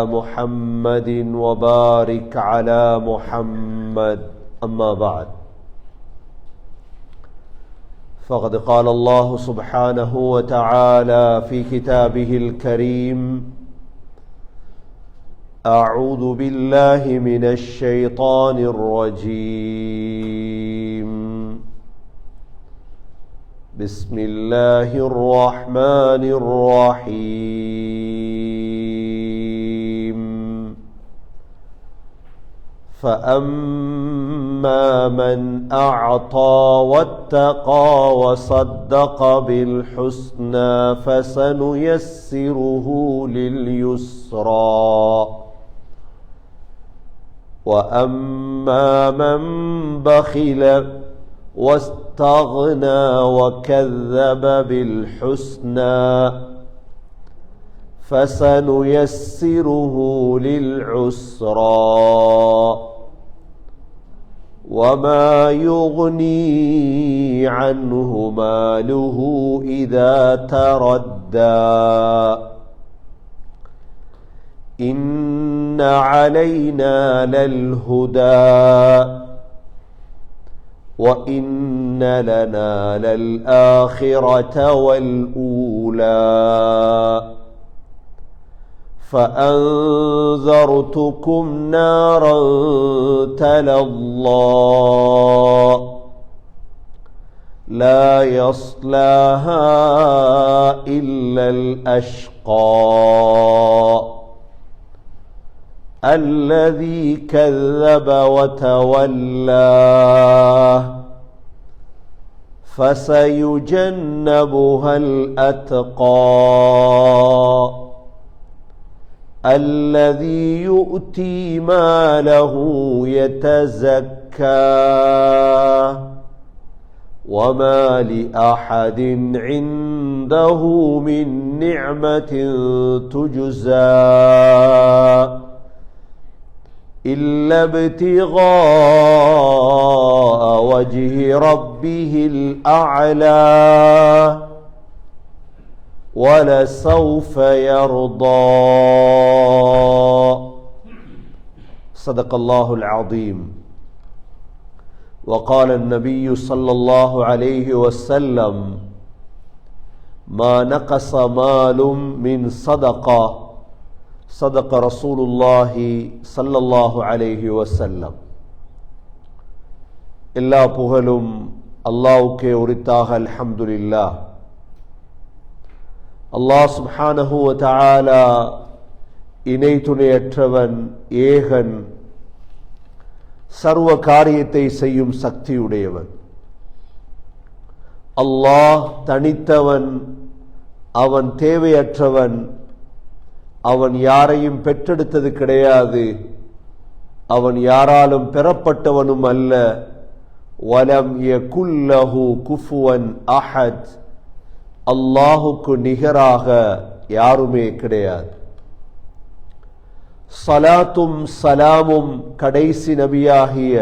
محمد وبارك على محمد أما بعد فقد قال الله سبحانه وتعالى في كتابه الكريم أعوذ بالله من الشيطان الرجيم بسم الله الرحمن الرحيم فأما من أعطى واتقى وصدق بالحسنى فسنيسره لليسرى وأما من بخل واستغنى وكذب بالحسنى فسنيسره للعسرى وما يغني عنه ماله إذا تردى إن علينا للهدى وإن لنا للآخرة والأولى فأنذرتكم نارا تلظى لا يصلاها إلا الأشقى الذي كذب وتولى فسيجنبها الأتقى الذي يؤتي ماله يتزكى وما لأحد عنده من نعمة تجزى إلا ابتغاء وجه ربه الأعلى ولسوف يرضى صدق الله العظيم وقال النبي صلى الله عليه وسلم ما نقص مال من صدقة صدق رسول الله صلى الله عليه وسلم எல்லா புகழும் அல்லாஹ்வுக்கே உரித்தாக அல்ஹம்துலில்லாஹ் அல்லாஹ் சுப்ஹானஹு வ தஆலா இணை துணையற்றவன் ஏகன் சர்வ காரியத்தை செய்யும் சக்தியுடையவன் அல்லாஹ் தனித்தவன் அவன் தேவையற்றவன் அவன் யாரையும் பெற்றெடுத்தது கிடையாது அவன் யாராலும் பெறப்பட்டவனும் அல்ல வலம் யகுல்லஹு குஃபுவன் அஹத் அல்லாஹுக்கு நிகராக யாருமே கிடையாது ஸலாத்தும் ஸலாமும் கடைசி நபியாகிய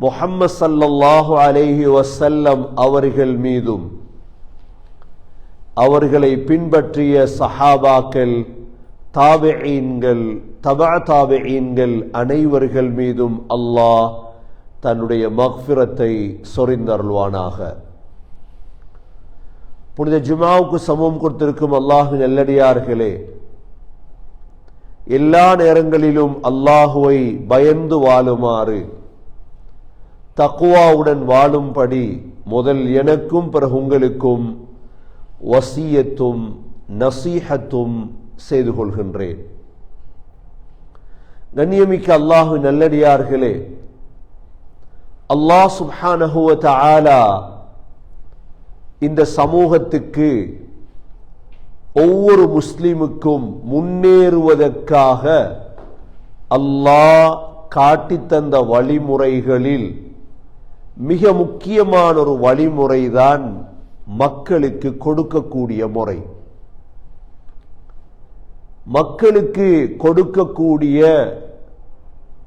முஹம்மது ஸல்லல்லாஹு அலைஹி வஸல்லம் அவர்கள் மீதும் அவர்களை பின்பற்றிய சஹாபாக்கள் தாபிஈன்கள் தபா தாபிஈன்கள் அனைவர்கள் மீதும் அல்லாஹ் தன்னுடைய மக்ஃபிரத்தை சொரிந்தருள்வானாக. புனித ஜுமாவுக்கு சமூகம் கொடுத்திருக்கும் அல்லாஹ்வின் நல்லடியார்களே, எல்லா நேரங்களிலும் அல்லாஹுவை பயந்து வாழுமாறு தக்வாவுடன் வாழும்படி முதல் எனக்கும் பிறகு உங்களுக்கும் வசியத்தும் நசீஹத்தும் செய்து கொள்கின்றேன். கண்ணியமிக்க அல்லாஹ்வின் நல்லடியார்களே, அல்லாஹ் சுப்ஹானஹு வ தஆலா இந்த சமூகத்துக்கு ஒவ்வொரு முஸ்லிமுக்கும் முன்னேறுவதற்காக அல்லாஹ் காட்டித்தந்த வழிமுறைகளில் மிக முக்கியமான ஒரு வழிமுறைதான் மக்களுக்கு கொடுக்கக்கூடிய முறை. மக்களுக்கு கொடுக்கக்கூடிய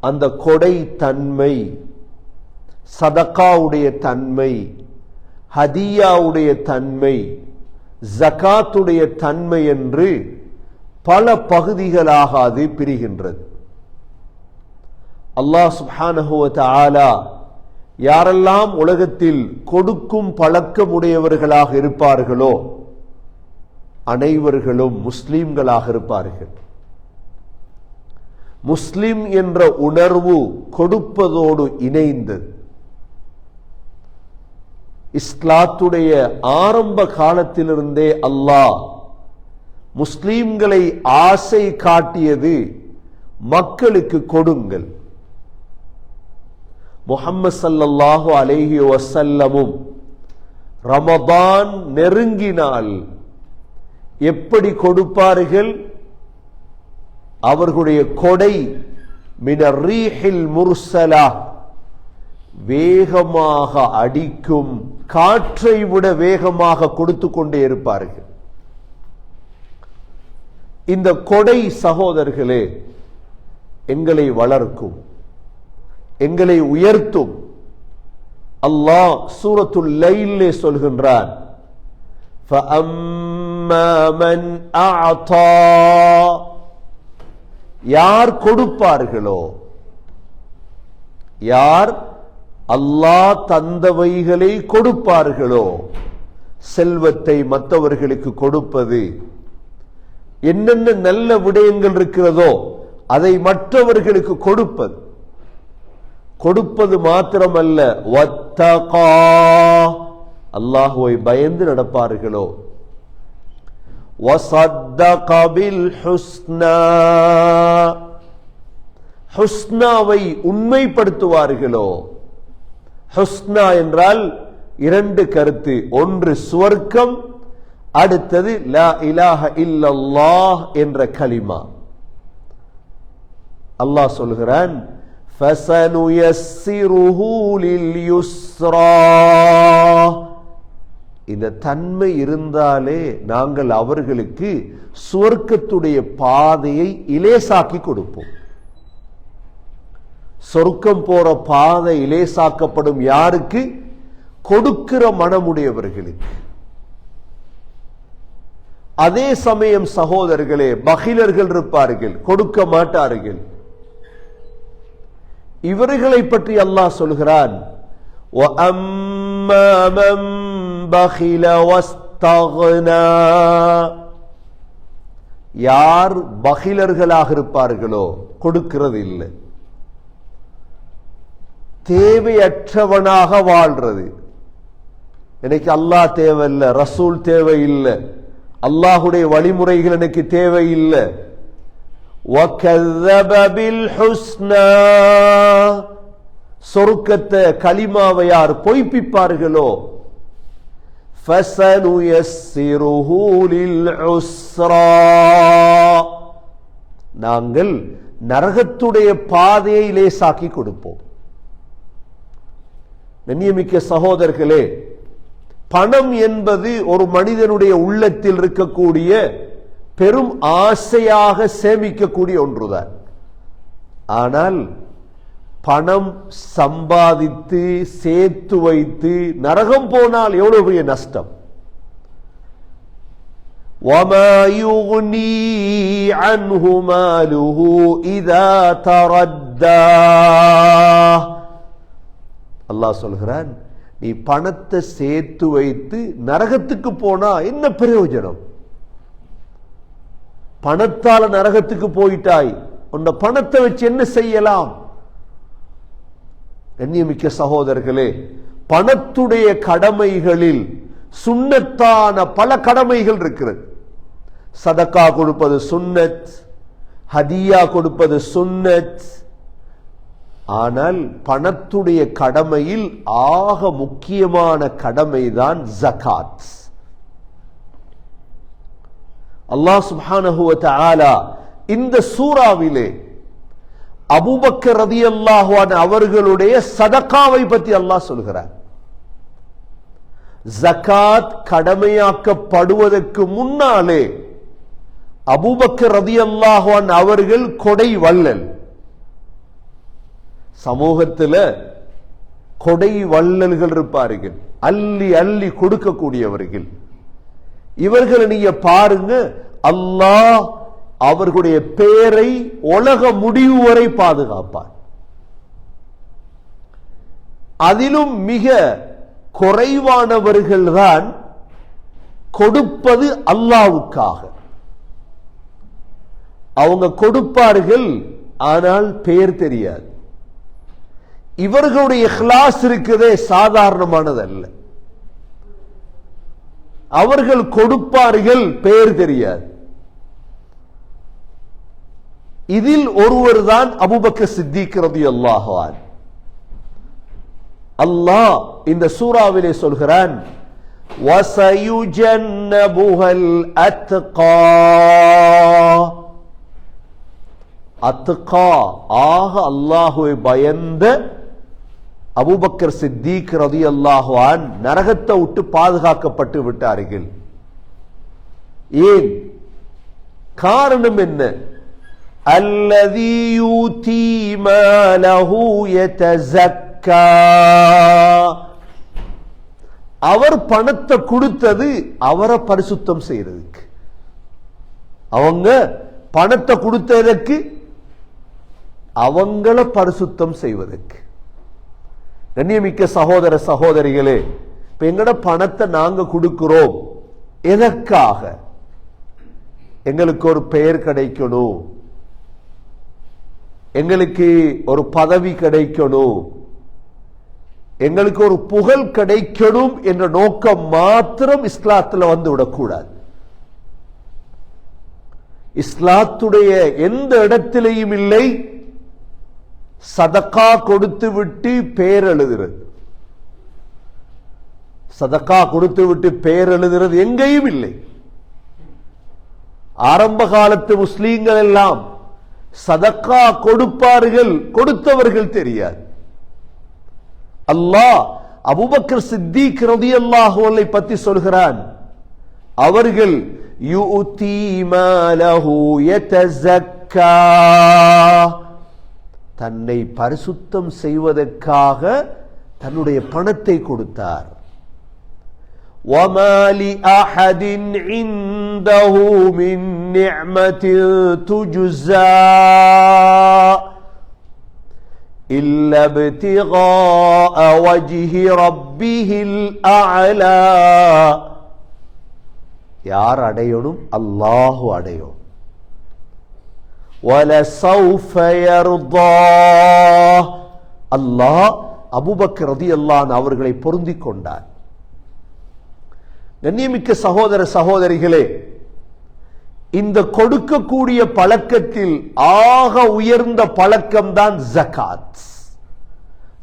அந்த கொடை தன்மை, சதகாவுடைய தன்மை, ஹதியாவுடைய தன்மை, ஜகாத்துடைய தன்மை என்று பல பகுதிகளாக அது பிரிகின்றது. அல்லாஹ் சுப்ஹானஹு வ தஆலா யாரெல்லாம் உலகத்தில் கொடுக்கும் பழக்கமுடையவர்களாக இருப்பார்களோ அனைவர்களும் முஸ்லிம்களாக இருப்பார்கள். முஸ்லிம் என்ற உணர்வு கொடுப்பதோடு இணைந்தது. இஸ்லாத்துடைய ஆரம்ப காலத்திலிருந்தே அல்லாஹ் முஸ்லிம்களை ஆசை காட்டியது மக்களுக்கு கொடுங்கள். முஹம்மது ஸல்லல்லாஹு அலைஹி வஸல்லமும் ரமதான் நெருங்கினால் எப்படி கொடுப்பார்கள்? அவர்களுடைய கொடை மினர் ரீஹில் முர்சலா, வேகமாக அடிக்கும் காற்றை விட வேகமாக கொடுத்து கொண்டே இருப்பார்கள். இந்த கொடை சகோதரர்களே எங்களை வளர்க்கும், எங்களை உயர்த்தும். அல்லாஹ் சூரத்துல் லைல்லே சொல்கின்றான், فَأَمَّا مَنْ أَعْطَى, யார் கொடுப்பார்களோ, யார் அல்லாஹ் தந்தவைகளை கொடுப்பார்களோ, செல்வத்தை மற்றவர்களுக்கு கொடுப்பது, என்னென்ன நல்ல விடயங்கள் இருக்கிறதோ அதை மற்றவர்களுக்கு கொடுப்பது, கொடுப்பது மாத்திரமல்ல, வத்தகா, அல்லாஹ்வை பயந்து நடப்பார்களோ, வஸத்தக பில் ஹுஸ்னா, ஹுஸ்னாவை உண்மைப்படுத்துவார்களோ. ஹுஸ்னா என்றால் இரண்டு கருத்து, ஒன்று சுவர்க்கம், அடுத்தது லா இலாஹ இல்லல்லாஹ் என்ற கலிமா. அல்லாஹ் சொல்கிறான், ஃபஸனுயஸ்ஸிருஹு லில்யுஸ்ரா, இந்த தன்மை இருந்தாலே நாங்கள் அவர்களுக்கு சுவர்க்கத்துடைய பாதையை இலேசாக்கி கொடுப்போம். சொர்க்கம் போற பாதை இலேசாக்கப்படும் யாருக்கு? கொடுக்கிற மனமுடையவர்களுக்கு. அதே சமயம் சகோதரர்களே, பகிலர்கள் இருப்பார்கள், கொடுக்க மாட்டார்கள். இவர்களை பற்றி அல்லாஹ் சொல்கிறான், وَأَمَّا مَنْ بَخِلَ وَاسْتَغْنَى, யார் பகிலர்களாக இருப்பார்களோ, கொடுக்கிறது இல்லை, தேவையற்றவனாக வாழ்றது. எனக்கு அல்லாஹ் தேவையில்லை, ரசூல் தேவையில்லை, அல்லாஹுடைய வழிமுறைகள் எனக்கு தேவையில்லை. وَكَذَّبَ بِالْحُسْنَى, சொர்க்கத்தை கலிமாவை யார் பொய்ப்பிப்பார்களோ, فَسَنُيَسِّرُهُ لِلْعُسْرَى, நாங்கள் நரகத்துடைய பாதையை லேசாக்கி கொடுப்போம். கண்ணியமிக்க சகோதரர்களே, பணம் என்பது ஒரு மனிதனுடைய உள்ளத்தில் இருக்கக்கூடிய பெரும் ஆசையாக சேமிக்கக்கூடிய ஒன்றுதான். ஆனால் பணம் சம்பாதித்து சேர்த்து வைத்து நரகம் போனால் எவ்வளவு பெரிய நஷ்டம். وَمَا يُغْنِي عَنْهُ مَالُهُ إِذَا تَرَدَّى, அல்லாஹ் சொல்கிறான், நீ பணத்தை சேர்த்து வைத்து நரகத்துக்கு போனா என்ன பிரயோஜனம்? பணத்தால நரகத்துக்கு போயிட்டாய், உன்னை பணத்தை வச்சு என்ன செய்யலாம்? கண்ணியமிக்க சகோதரர்களே, பணத்துடைய கடமைகளில் சுன்னத்தான பல கடமைகள் இருக்கிறது. சதக்கா கொடுப்பது சுன்னத், ஹதியா கொடுப்பது சுன்னத். ஆனால் பணத்துடைய கடமையில் ஆக முக்கியமான கடமைதான் ஜகாத். அல்லாஹ் சுப்ஹானஹு வ தஆலா இந்த சூராவிலே அபூபக்கர் ரலியல்லாஹு அன்ஹு அவர்களுடைய சதகாவை பற்றி அல்லாஹ் சொல்கிறார். ஜகாத் கடமையாக்கப்படுவதற்கு முன்னாலே அபூபக்கர் ரலியல்லாஹு அன்ஹு அவர்கள் கொடை வள்ளல். சமூகத்தில் கொடை வள்ளல்கள் இருப்பார்கள், அள்ளி அள்ளி கொடுக்கக்கூடியவர்கள். இவர்களை நீங்க பாருங்க, அல்லாஹ் அவர்களுடைய பெயரை உலக முடிவு வரை பாதுகாப்பார். அதிலும் மிக குறைவானவர்கள்தான் கொடுப்பது அல்லாஹ்வுக்காக. அவங்க கொடுப்பார்கள், ஆனால் பெயர் தெரியாது. இவர்களுடைய இஹ்லாஸ் இருக்குதே சாதாரணமானது அல்ல. அவர்கள் கொடுப்பார்கள், பெயர் தெரியாது. இதில் ஒருவர் தான் அபூபக்கர் சித்திக் ரலியல்லாஹு அன்ஹு. அல்லாஹ் இந்த சூராவிலே சொல்கிறான், வஸயுஜன்னபுஹல் அத்கா. அத்கா ஆக அல்லாஹ்வை பயந்த அபூபக்கர் சித்திக் ரலியல்லாஹு அன்ஹு நரகத்தை விட்டு பாதுகாக்கப்பட்டு விட்டார்கள். ஏன்? காரணம் என்ன? அல்லதீ யூதீ மாலஹு யதஸக்கா. அவர் பணத்தை கொடுத்தது அவரை பரிசுத்தம் செய்யறதுக்கு. அவங்க பணத்தை கொடுத்ததற்கு அவங்கள பரிசுத்தம் செய்வதற்கு. கண்ணியமிக்க சகோதர சகோதரிகளே, இப்ப எங்கட பணத்தை நாங்க கொடுக்கிறோம் எதற்காக? எங்களுக்கு ஒரு பெயர் கிடைக்கணும், எங்களுக்கு ஒரு பதவி கிடைக்கணும், எங்களுக்கு ஒரு புகழ் கிடைக்கணும் என்ற நோக்கம் மாத்திரம் இஸ்லாத்தில் வந்து விடக்கூடாது. இஸ்லாத்துடைய எந்த இடத்திலேயும் இல்லை சதக்கா கொடுத்து விட்டு பெயர் எழுதுறது. சதக்கா கொடுத்து விட்டு பெயர் எழுதுறது எங்கேயும் இல்லை. ஆரம்ப காலத்து முஸ்லீம்கள் எல்லாம் சதக்கா கொடுப்பார்கள், கொடுத்தவர்கள் தெரியாது. அல்லாஹ் அபூபக்கர் சித்திக் ரலியல்லாஹு அன்ஹு பத்தி சொல்கிறான், அவர்கள் யுதி மாலஹு யதஸக்கா, தன்னை பரிசுத்தம் செய்வதற்காக தன்னுடைய பணத்தை கொடுத்தார். وَمَا لِأَحَدٍ عِندَهُ مِنْ نِعْمَةٍ تُجْزَى إِلَّا ابْتِغَاءَ وَجْهِ رَبِّهِ الْأَعْلَى. யார் அடையணும்? அல்லாஹ் அடையும். وَلَسَوْفَ يَرْضَى. அல்லாஹ் அபூபக்கர் ரலியல்லாஹு அன்ஹு அவர்களை பொருந்திக் கொண்டார். கண்ணியமிக்க சகோதர சகோதரிகளே, இந்த கொடுக்கக்கூடிய பழக்கத்தில் ஆக உயர்ந்த பழக்கம் தான் ஜகாத்.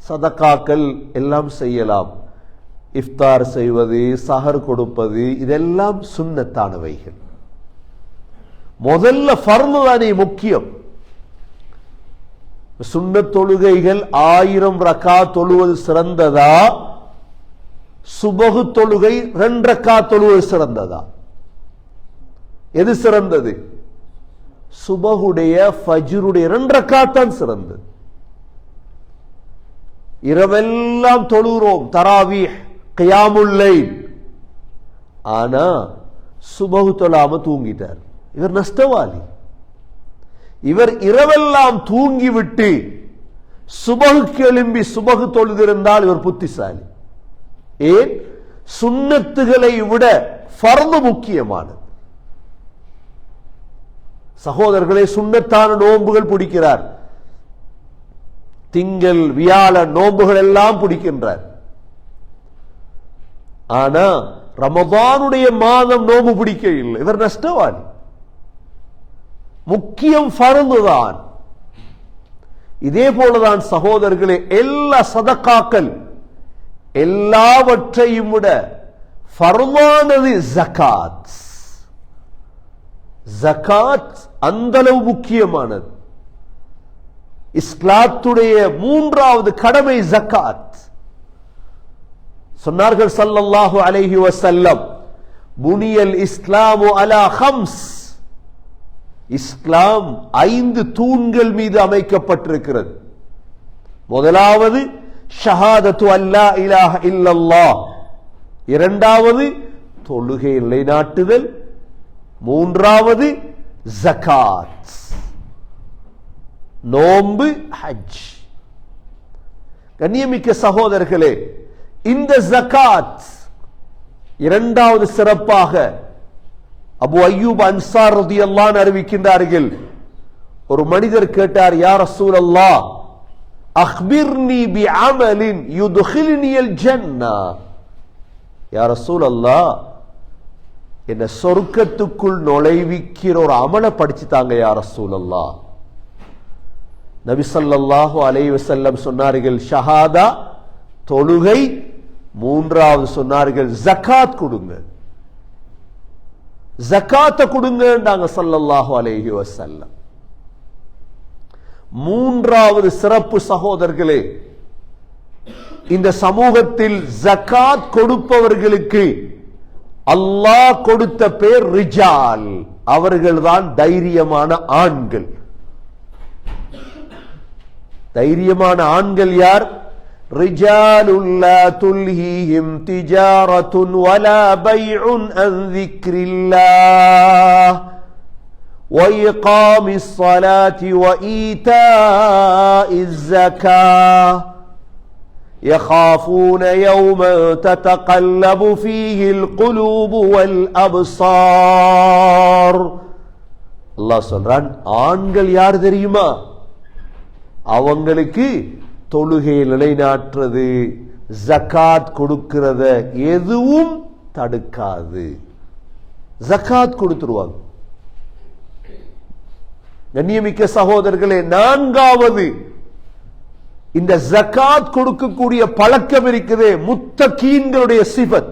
சதகாக்கள் எல்லாம் செய்யலாம், இஃப்தார் செய்வது, சஹர் கொடுப்பது, இதெல்லாம் சுன்னத்தானவைகள். முதல்ல ஃபர்து தானே முக்கியம். சுன்னத் தொழுகைகள் 1000 ரக்காத் தொழுவது சிறந்ததா, சுபஹு தொழுகை 2 ரக்காத் தொழுவது சிறந்ததா? எது சிறந்தது? சுபஹுடைய ஃபஜ்ருடைய 2 ரக்காத் தான் சிறந்தது. இரவெல்லாம் தொழுகிறோம், தராவீஹ், கியாமுல் லைல். ஆனா சுபஹு தொழாம தூங்கிட்டார், இவர் நஷ்டவாளி. இவர் இரவெல்லாம் தூங்கிவிட்டு சுபஹுக்கு எழும்பி சுபஹு தொழுதிருந்தால் இவர் புத்திசாலி. ஏன்? சுன்னத்துகளை விட ஃபர்து முக்கியமானது. சகோதரர்களே, சுன்னத்தான நோன்புகள் பிடிக்கிறார், திங்கள் வியாழன் நோன்புகள் எல்லாம் பிடிக்கின்றார். ஆனா ரமதானுடைய மாதம் நோன்பு பிடிக்க இல்லை, இவர் நஷ்டவாளி. முக்கியம் ஃபர்து தான். இதே போலதான் சகோதரர்களே, எல்லா சதகாக்கள் எல்லாவற்றையும் விட ஃபர்தானது ஜகாத். ஜகாத் அந்த அளவு முக்கியமானது. இஸ்லாத்துடைய 3வது கடமை ஜகாத். சொன்னார்கள் ஸல்லல்லாஹு அலைஹி வஸல்லம், புனியல் இஸ்லாமு அலா ஹம்ஸ். இஸ்லாம் 5 தூண்கள் மீது அமைக்கப்பட்டிருக்கிறது. முதலாவது ஷஹாதத்து அல்லா இலாஹ இல்லல்லாஹ், 2வது தொழுகை நிலைநாட்டுதல், 3வது ஜகாத். நோன்பு, ஹஜ். கண்ணியமிக்க சகோதரர்களே, இந்த ஜகாத் இரண்டாவது சிறப்பாக அபு அய்யூப் அன்சார் ரலியல்லாஹு அன்ஹு அறிவிக்கின்றார்கள். ஒரு மனிதர் கேட்டார், யா ரசூலல்லாஹ், அக்பிர்னி பிஅமலின் யுத்கில்னியல் ஜன்னah. யா ரசூலல்லாஹ், என்ன சொர்க்கத்துக்குள் நுழைவிக்கிற ஒரு அமலை படிச்சு தாங்க யா ரசூலல்லாஹ். நபி ஸல்லல்லாஹு அலைஹி வஸல்லம் சொன்னார்கள், ஷஹாதா, தொழுகை. மூன்றாவது சொன்னார்கள், ஜகாத் கொடுங்க. ஜகாத்த கொடுங்கன்றாங்க ஸல்லல்லாஹு அலைஹி வஸல்லம். மூன்றாவது சிறப்பு சகோதரர்களே, இந்த சமூகத்தில் ஜகாத் கொடுப்பவர்களுக்கு அல்லாஹ் கொடுத்த பேர் ரிஜால். அவர்கள்தான் தைரியமான ஆண்கள். தைரியமான ஆண்கள் யார்? ரிஜாலுல் லா துல்ஹீஹிம் திஜாரத்துன் வலா பைஉன் அன் ذிக்ரில்லாஹ் وإقام الصلاة وإيتاء الزكاة يخافون يوما تتقلب فيه القلوب والأبصار. அல்லாஹ் சொல்றான், ஆண்கள் யார் தெரியுமா? அவங்களுக்கு தொழுகை நிலைநாட்டுறது, ஜகாத் கொடுக்கிறத எதுவும் தடுக்காது. ஜகாத் கொடுத்துருவாங்க. கண்ணியமிக்க சகோதரர்களே, நான்காவது இந்த ஜகாத் கொடுக்கக்கூடிய பழக்கம் இருக்குது, முத்தகீன்களுடைய சிஃபத்.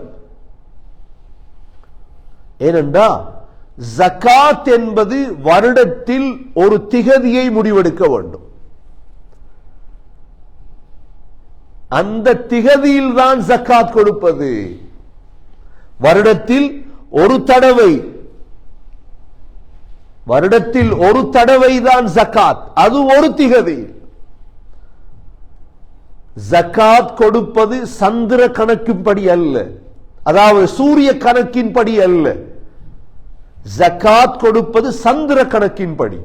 ஏனென்றா ஜகாத் என்பது வருடத்தில் ஒரு திகதியை முடிவெடுக்க வேண்டும். அந்த திகதியில் தான் ஜகாத் கொடுப்பது. வருடத்தில் ஒரு தடவை தான் ஜகாத், அது ஒரு திகதி. ஜகாத் கொடுப்பது சந்திர கணக்கின்படி அல்ல, அதாவது சூரிய கணக்கின்படி அல்ல. ஜகாத் கொடுப்பது சந்திர கணக்கின்படி.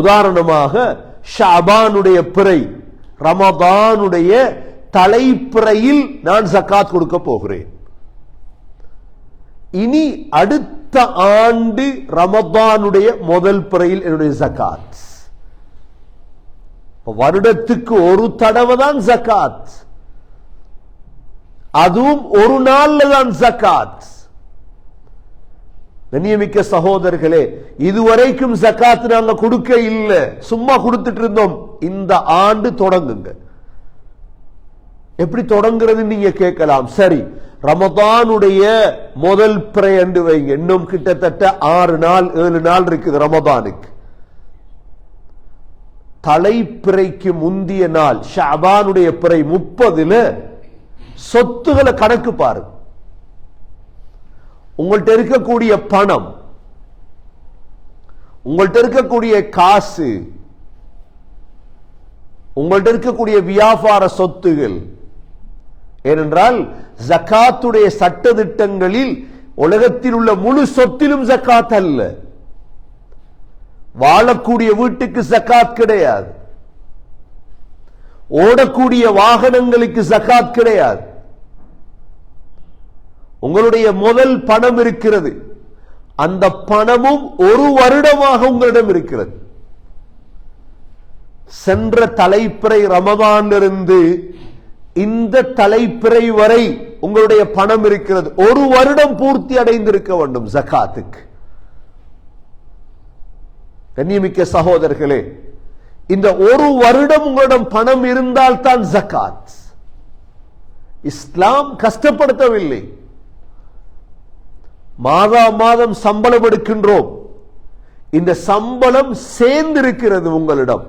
உதாரணமாக ஷஅபானுடைய பிறை, ரமதானுடைய தலைப்பிறையில் நான் ஜகாத் கொடுக்க போகிறேன். இனி அடுத்த ஆண்டு ரமதானுடைய முதல் பிறையில் என்னுடைய ஜகாத். வருடத்துக்கு ஒரு தடவை தான் ஜகாத், அதுவும் ஒரு நாள்ல தான் ஜகாத். கண்ணியமிக்க சகோதரர்களே, இதுவரைக்கும் ஜகாத் நாங்க கொடுக்க இல்லை, சும்மா கொடுத்துட்டு இருந்தோம். இந்த ஆண்டு தொடங்குங்க. எப்படி தொடங்குறது நீங்க கேட்கலாம். சரி, ரமதானுடைய முதல் பிறை என்று வைங்க. இன்னும் கிட்டத்தட்ட 6 நாள் 7 நாள் இருக்குது ரமதானுக்கு. தலைப்பிறைக்கு முந்திய நாள் ஷஅபானுடைய பிறை 30ல சொத்துக்களை கணக்கு பாருங்க. உங்கள்கிட்ட இருக்கக்கூடிய பணம், உங்கள்கிட்ட இருக்கக்கூடிய காசு, உங்கள்கிட்ட இருக்கக்கூடிய வியாபார சொத்துகள். ஏனென்றால் ஜகாத்துடைய சட்ட திட்டங்களில் உலகத்தில் உள்ள முழு சொத்திலும் ஜகாத் அல்ல. வாழக்கூடிய வீட்டுக்கு ஜகாத் கிடையாது, ஓடக்கூடிய வாகனங்களுக்கு ஜகாத் கிடையாது. உங்களுடைய முதல் பணம் இருக்கிறது, அந்த பணமும் ஒரு வருடமாக உங்களிடம் இருக்கிறது. சென்ற தலைப்பிறை ரமதானிலிருந்து இந்த தலைப்பிறை வரை உங்களுடைய பணம் இருக்கிறது. ஒரு வருடம் பூர்த்தி அடைந்திருக்க வேண்டும் ஜகாத்துக்கு. கண்ணியமிக்க சகோதரர்களே, இந்த ஒரு வருடம் உங்களிடம் பணம் இருந்தால் தான் ஜகாத். இஸ்லாம் கஷ்டப்படுத்தவில்லை. மாதா மாதம் சம்பளம் எடுக்கின்றோம், இந்த சம்பளம் சேர்ந்திருக்கிறது உங்களிடம்.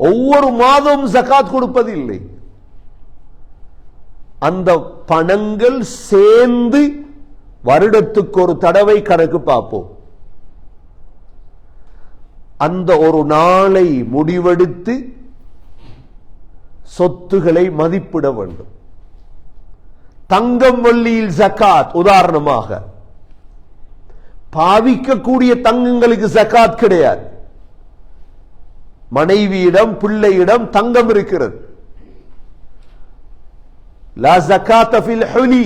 ஒவ்வொரு மாதம் ஜகாத் கொடுப்பதில்லை. அந்த பணங்கள் சேர்ந்து வருடத்துக்கு ஒரு தடவை கணக்கு பார்ப்போம். அந்த ஒரு நாளை முடிவெடுத்து சொத்துக்களை மதிப்பிட வேண்டும். தங்கம் வெள்ளியில் ஜகாத், உதாரணமாக பாவிக்கக்கூடிய தங்கங்களுக்கு ஜகாத் கிடையாது. மனைவியிடம் பிள்ளையிடம் தங்கம் இருக்கிறது. லா ஜகாத ஃபில் ஹுலி.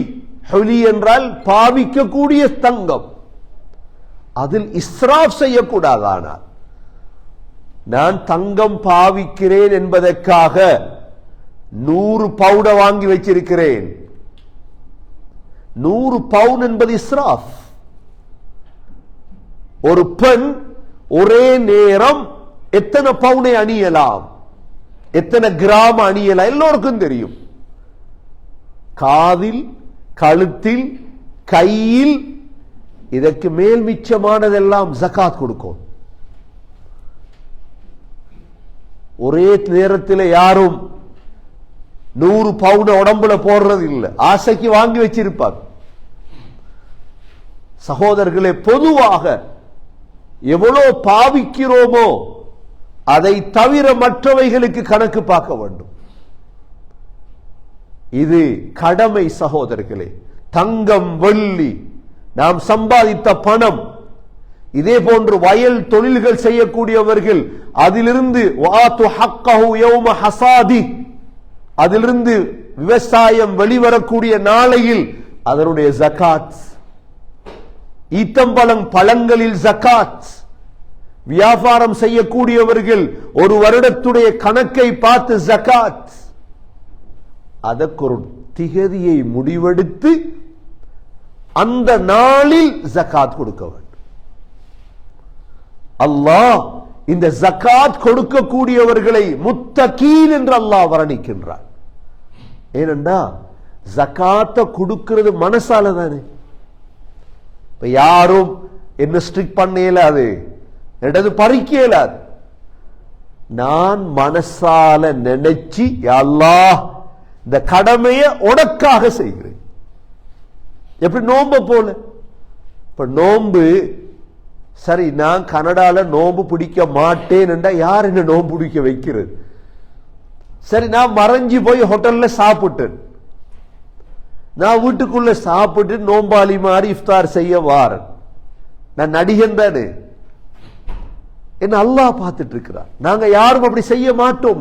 ஹுலி என்றால் பாவிக்கக்கூடிய தங்கம். அதில் இஸ்ராஃப் செய்யக்கூடாது. ஆனால் நான் தங்கம் பாவிக்கிறேன் என்பதற்காக 100 பவுட வாங்கி வச்சிருக்கிறேன். 100 பவுன் என்பது இஸ்ராஃப். ஒரு பெண் ஒரே நேரம் எத்தனை பவுனை அணியலாம், எத்தனை கிராம் அணியலாம் எல்லோருக்கும் தெரியும். காதில், கழுத்தில், கையில், இதற்கு மேல் மிச்சமானதெல்லாம் ஜகாத் கொடுக்கும். ஒரே நேரத்தில் யாரும் 100 பவுன் உடம்புல போடுறது இல்லை. ஆசைக்கு வாங்கி வச்சிருப்பார். சகோதரர்களே, பொதுவாக எவ்வளவு பாவிக்கிறோமோ அதை தவிர மற்றவைகளுக்கு கணக்கு பார்க்க வேண்டும். இது கடமை சகோதரர்களே. தங்கம், வெள்ளி, நாம் சம்பாதித்த பணம், இதே போன்று வயல் தொழில்கள் செய்யக்கூடியவர்கள் அதிலிருந்து அதிலிருந்து விவசாயம் வெளிவரக்கூடிய நாளையில் அதனுடைய ஜகாத். ஈத்தம்பழம் பழங்களில் ஜகாத். வியாபாரம் செய்யக்கூடியவர்கள் ஒரு வருடத்துடைய கணக்கை பார்த்து ஜகாத். அதற்கு ஒரு திகதியை முடிவெடுத்து அந்த நாளில் ஜகாத் கொடுக்க வேண்டும். அல்லாஹ் இந்த ஜகாத் கொடுக்கக்கூடியவர்களை முத்தகீன் என்று அல்லாஹ் வர்ணிக்கின்றார். ஏனென்றா ஜகாத்தை கொடுக்கிறது மனசால தானே. இப்ப யாரும் என்ன ஸ்ட்ரிக்ட் பண்ண இயலாது, என்னது பறிக்க இயலாது. நான் மனசால நினைச்சு அல்லாஹ் இந்த கடமையை உனக்காக செய்கிறேன். எப்படி நோம்ப போல. இப்ப நோம்பு, சரி நான் கனடால நோம்பு பிடிக்க மாட்டேன் என்றா யார் என்ன நோம்பு பிடிக்க வைக்கிறது? சரி நான் மறைஞ்சு போய் ஹோட்டல்ல சாப்பிட்டேன், நான் வீட்டுக்குள்ள சாப்பிட்டு நோம்பாளி மாதிரி இஃப்தார் செய்ய வாரன், நான் நடிகன் தானே. என்ன அல்லாஹ் பார்த்துட்டு இருக்கிறார். நாங்க யாரும் அப்படி செய்ய மாட்டோம்.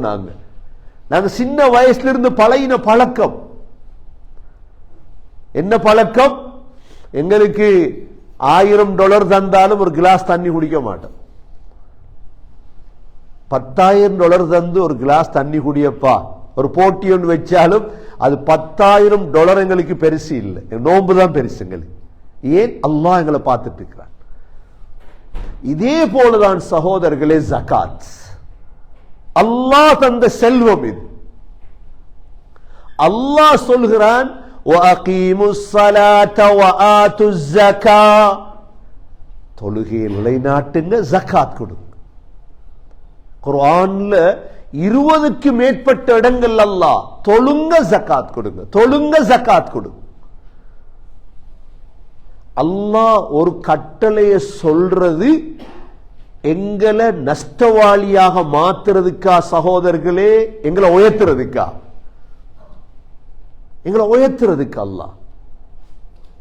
நாங்க சின்ன வயசுல இருந்து பழகின பழக்கம். என்ன பழக்கம்? எங்களுக்கு $1000 தந்தாலும் ஒரு கிளாஸ் தண்ணி குடிக்க மாட்டோம். $10,000 தந்து ஒரு கிளாஸ் தண்ணி குடியப்பா, ஒரு போட்டி ஒன்று வச்சாலும் அது $10,000 எங்களுக்கு பெருசு இல்லை, நோன்பு தான் பெருசு எங்களுக்கு. ஏன்? அல்லாஹ் எங்களை பார்த்துட்டு இருக்கிறார். இதே போலதான் சகோதரர்களே ஜகாத். அல்லாஹ் தந்த செல்வம் இது. அல்லாஹ் சொல்கிறான், தொழுகையை நிலைநாட்டுங்க, ஜகாத் கொடுங்க. குர்ஆன்ல 20க்கு மேற்பட்ட இடங்கள் அல்லாஹ் தொழுங்க ஜகாத் கொடுங்க, தொழுங்க ஜகாத் கொடுங்க. அல்லாஹ் ஒரு கட்டளையை சொல்றது எங்களை நஷ்டவாளியாக மாத்துறதுக்கா சகோதரர்களே? எங்களை உயர்த்துறதுக்கா? எங்களை உயர்த்துறதுக்கு அல்லாஹ்.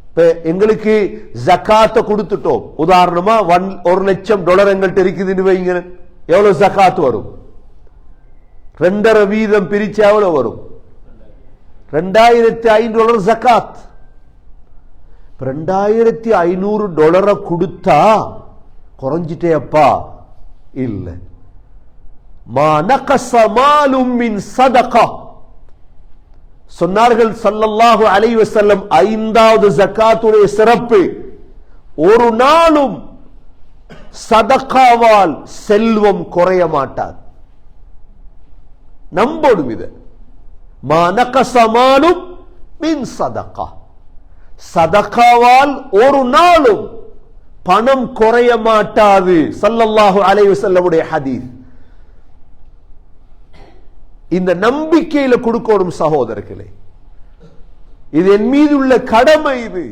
இப்ப எங்களுக்கு ஜகாத்தை கொடுத்துட்டோம். உதாரணமா $1,00,000 எங்கள்கிட்ட இருக்குதுன்னு வைங்க, எவ்வளவு ஜகாத் வரும்? 2.5% பிரிச்சா எவ்வளவு வரும்? $2,500 ஜகாத். $2,500 கொடுத்தா குறைஞ்சிட்டே அப்பா இல்ல. மா நகஸ மாலும் மின் ஸதகா சொன்னார்கள் ஸல்லல்லாஹு அலைஹி வஸல்லம். 5வது ஜகாத்துடைய சிறப்பு, ஒரு நாளும் சதகாவால் செல்வம் குறைய மாட்டாது. நம்பணும் இத. மா நகஸ மாலும் மின் ஸதகா, சதகாவால் ஒரு நாளும் பணம் குறைய மாட்டாது. ஸல்லல்லாஹு அலைஹி வஸல்லமுடைய ஹதீஸ். இந்த நம்பிக்கையில கொடுக்கணும் சகோதரர்களே. இது என் மீது உள்ள கடமை. இது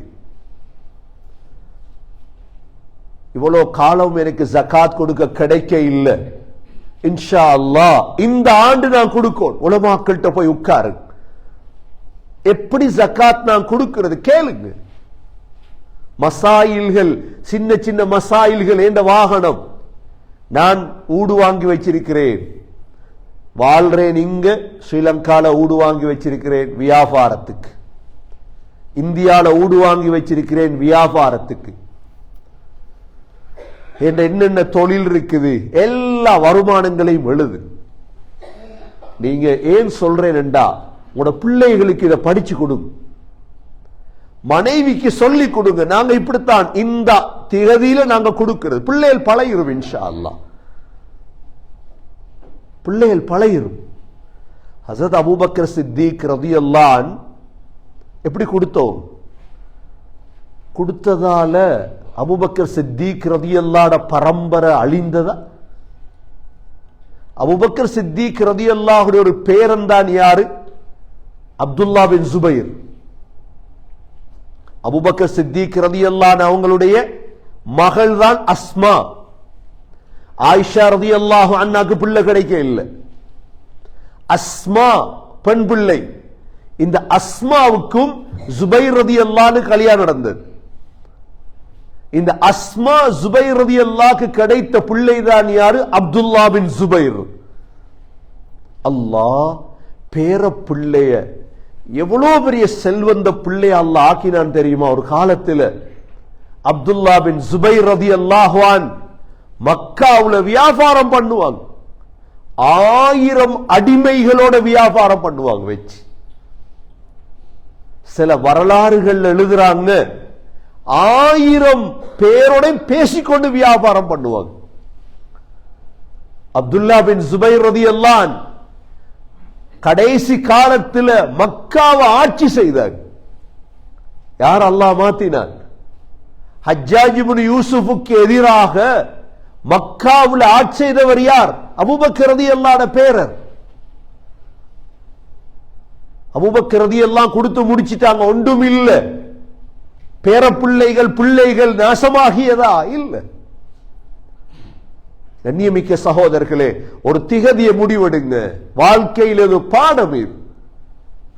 இவ்வளவு காலம் எனக்கு ஜகாத் கொடுக்க கிடைக்க இல்லை. இன்ஷா அல்லாஹ் இந்த ஆண்டு நான் கொடுக்கணும். உலமாக்கள்கிட்ட போய் உட்காரு, எப்படி ஜகாத் நான் கொடுக்கிறது கேளுங்க. மசாயில்கள், சின்ன சின்ன மசாயில்கள். என்ற வாகனம் நான் ஊடு வாங்கி வச்சிருக்கிறேன், வாழ்றேன் இங்க ஸ்ரீலங்கால ஊடு வாங்கி வச்சிருக்கிறேன் வியாபாரத்துக்கு, இந்தியால ஊடு வாங்கி வச்சிருக்கிறேன் வியாபாரத்துக்கு, என்ற என்னென்ன தொழில் இருக்குது எல்லா வருமானங்களையும் எழுது. நீங்க ஏன் சொல்றேன் என்றா, உங்களோட பிள்ளைகளுக்கு இதை படிச்சு கொடுங்க, மனைவிக்கு சொல்லி கொடுங்க. நாங்க இப்படித்தான் இந்த திகதியில நாங்க கொடுக்கிறது. பிள்ளைகள் பழகிரும் இன்ஷா அல்லாஹ், பிள்ளைகள் பழகிரும். ஹஸரத் அபூபக்கர் சித்திக் ரலியல்லாஹு அன்ஹு எப்படி கொடுத்தோம்? கொடுத்ததால அபூபக்கர் சித்திக் ரலியல்லாஹு அன்ஹு பரம்பரை அழிந்ததா? அபூபக்கர் சித்திக் ரலியல்லாஹு அன்ஹு ஒரு பேரன் தான் யாரு? அப்துல்லா பின் ஜுபைர். அபூபக்கர் சித்திக் ரலியல்லாஹு அன்ஹு அவங்களுடைய மகள் தான் அஸ்மா. ஆயிஷா ரலியல்லாஹு அன்ஹாக்கு பிள்ளை கிடைக்க இல்லை, அஸ்மா பெண் பிள்ளை. இந்த அஸ்மாவுக்கும் ஜுபைர் ரலியல்லாஹு அன்ஹு கல்யாணம் நடந்தது. இந்த அஸ்மா ஜுபைர் ரலியல்லாஹு கிடைத்த பிள்ளை தான் யாரு? அப்துல்லா பின் ஜுபைர். அல்லாஹ் பேர பிள்ளைய எவ்வளவு பெரிய செல்வந்த பிள்ளைய அல்லாஹ் ஆக்கினான் தெரியுமா? ஒரு காலத்தில் அப்துல்லா பின் ஜுபைர் ரலியல்லாஹு அன்ஹு மக்காவுல வியாபாரம் பண்ணுவாங்க, 1000 அடிமைகளோட வியாபாரம் பண்ணுவாங்க வச்சு. சில வரலாறுகள் எழுதுறாங்க 1000 பேரோட பேசிக்கொண்டு வியாபாரம் பண்ணுவாங்க. அப்துல்லா பின் ஜுபைர் ரலியல்லாஹு அன்ஹு கடைசி காலத்தில் மக்காவை ஆட்சி செய்தார். யார் அல்லாஹ் மாத்தினார்? ஹஜ்ஜாஜ் இப்னு யூசுஃபுக்கு எதிராக மக்காவில் ஆட்சி செய்தவர் யார்? அபூபக்கர் ரலியல்லாஹு அன்ஹு பேரர். அபூபக்கர் ரலியல்லாஹு கொடுத்து முடிச்சிட்டாங்க, ஒன்றும் இல்ல. பேர பிள்ளைகள் நாசமாகியதா? இல்ல. கண்ணியமிக்க சகோதரர்களே, ஒரு திகதிய முடிவெடுங்க. வாழ்க்கையில் ஒரு பாடம் இது.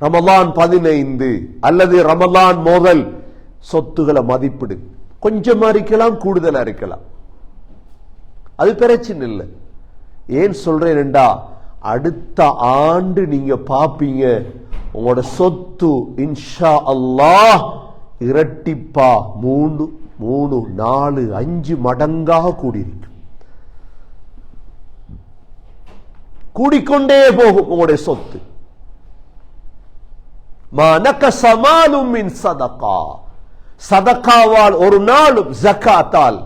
ரமலான் 15 அல்லது ரமலான் முதல் சொத்துக்களை மதிப்பிடு. கொஞ்சமா இருக்கலாம், கூடுதலா இருக்கலாம், அது பிரச்சனை இல்லை. ஏன் சொல்றேன் என்றா, அடுத்த ஆண்டு நீங்க பாப்பீங்க உங்களோட சொத்து இன்ஷா அல்லாஹ் இரட்டிப்பா 3, 4, 5 மடங்காக கூடியிருக்கும். கூடிக்கொண்டே போகும் உங்களுடைய சொத்து. சதகாவால் ஒரு நாளும் ஜகாத்தால்.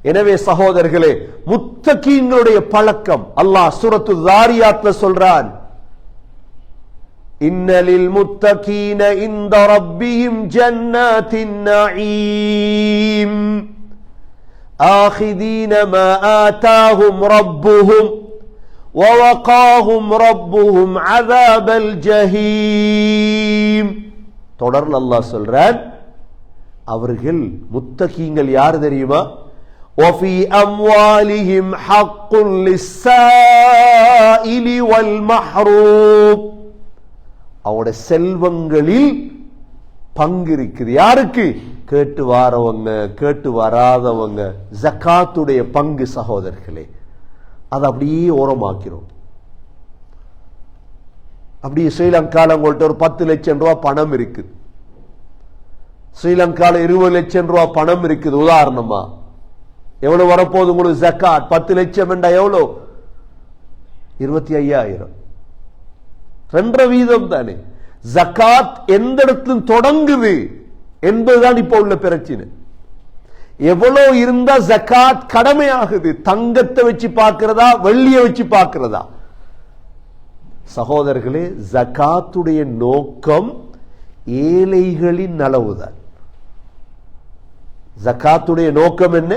எனவே சகோதரர்களே, முத்தகீன்களுடைய பழக்கம் அல்லாஹ் சூரத்து தாரியாத்ல சொல்றான், இன்னலில் முத்தகீன இன்த ரப்பிஹிம் ஜன்னாத்தின் நஈம் ஆகிதீன மா ஆதாஹும் ரப்புஹும் وَوَقَاهُمْ رَبُّهُمْ عَذَابَ الْجَحِيمِ. தொடர்ந்து அல்லாஹ் சொல்றான், அவர்கள் முத்தகீங்கள் யார் தெரியுமா? وَفِي أَمْوَالِهِمْ حَقٌّ لِلسَّائِلِ وَالْمَحْرُومِ. அவருடைய செல்வங்களில் பங்கு இருக்குது. யாருக்கு? கேட்டு வாரவங்க, கேட்டு வராதவங்க. ஜகாத்துடைய பங்கு சகோதரர்களே, அதை அப்படியே ஓரமாக்கிறோம். அப்படியே ஸ்ரீலங்கால உங்கள்கிட்ட ஒரு 10 லட்சம் ரூபாய் பணம் இருக்குது, ஸ்ரீலங்கால 20 லட்சம் ரூபாய் பணம் இருக்குது. உதாரணமா எவ்வளவு வரப்போகுது உங்களுக்கு ஜகாத்? 10 லட்சம் என்றா எவ்வளோ? 25,000. 2% தானே. ஜகாத் எந்த இடத்துல தொடங்குது என்பதுதான் இப்ப உள்ள பிரச்சனை. எவ்வளவு இருந்தா ஜகாத் கடமையாகுது? தங்கத்தை வச்சு பார்க்கிறதா, வெள்ளியை வச்சு பார்க்கிறதா? சகோதரர்களே, ஜகாத்துடைய நோக்கம் ஏழைகளின் நலவுதான். ஜகாத்துடைய நோக்கம் என்ன?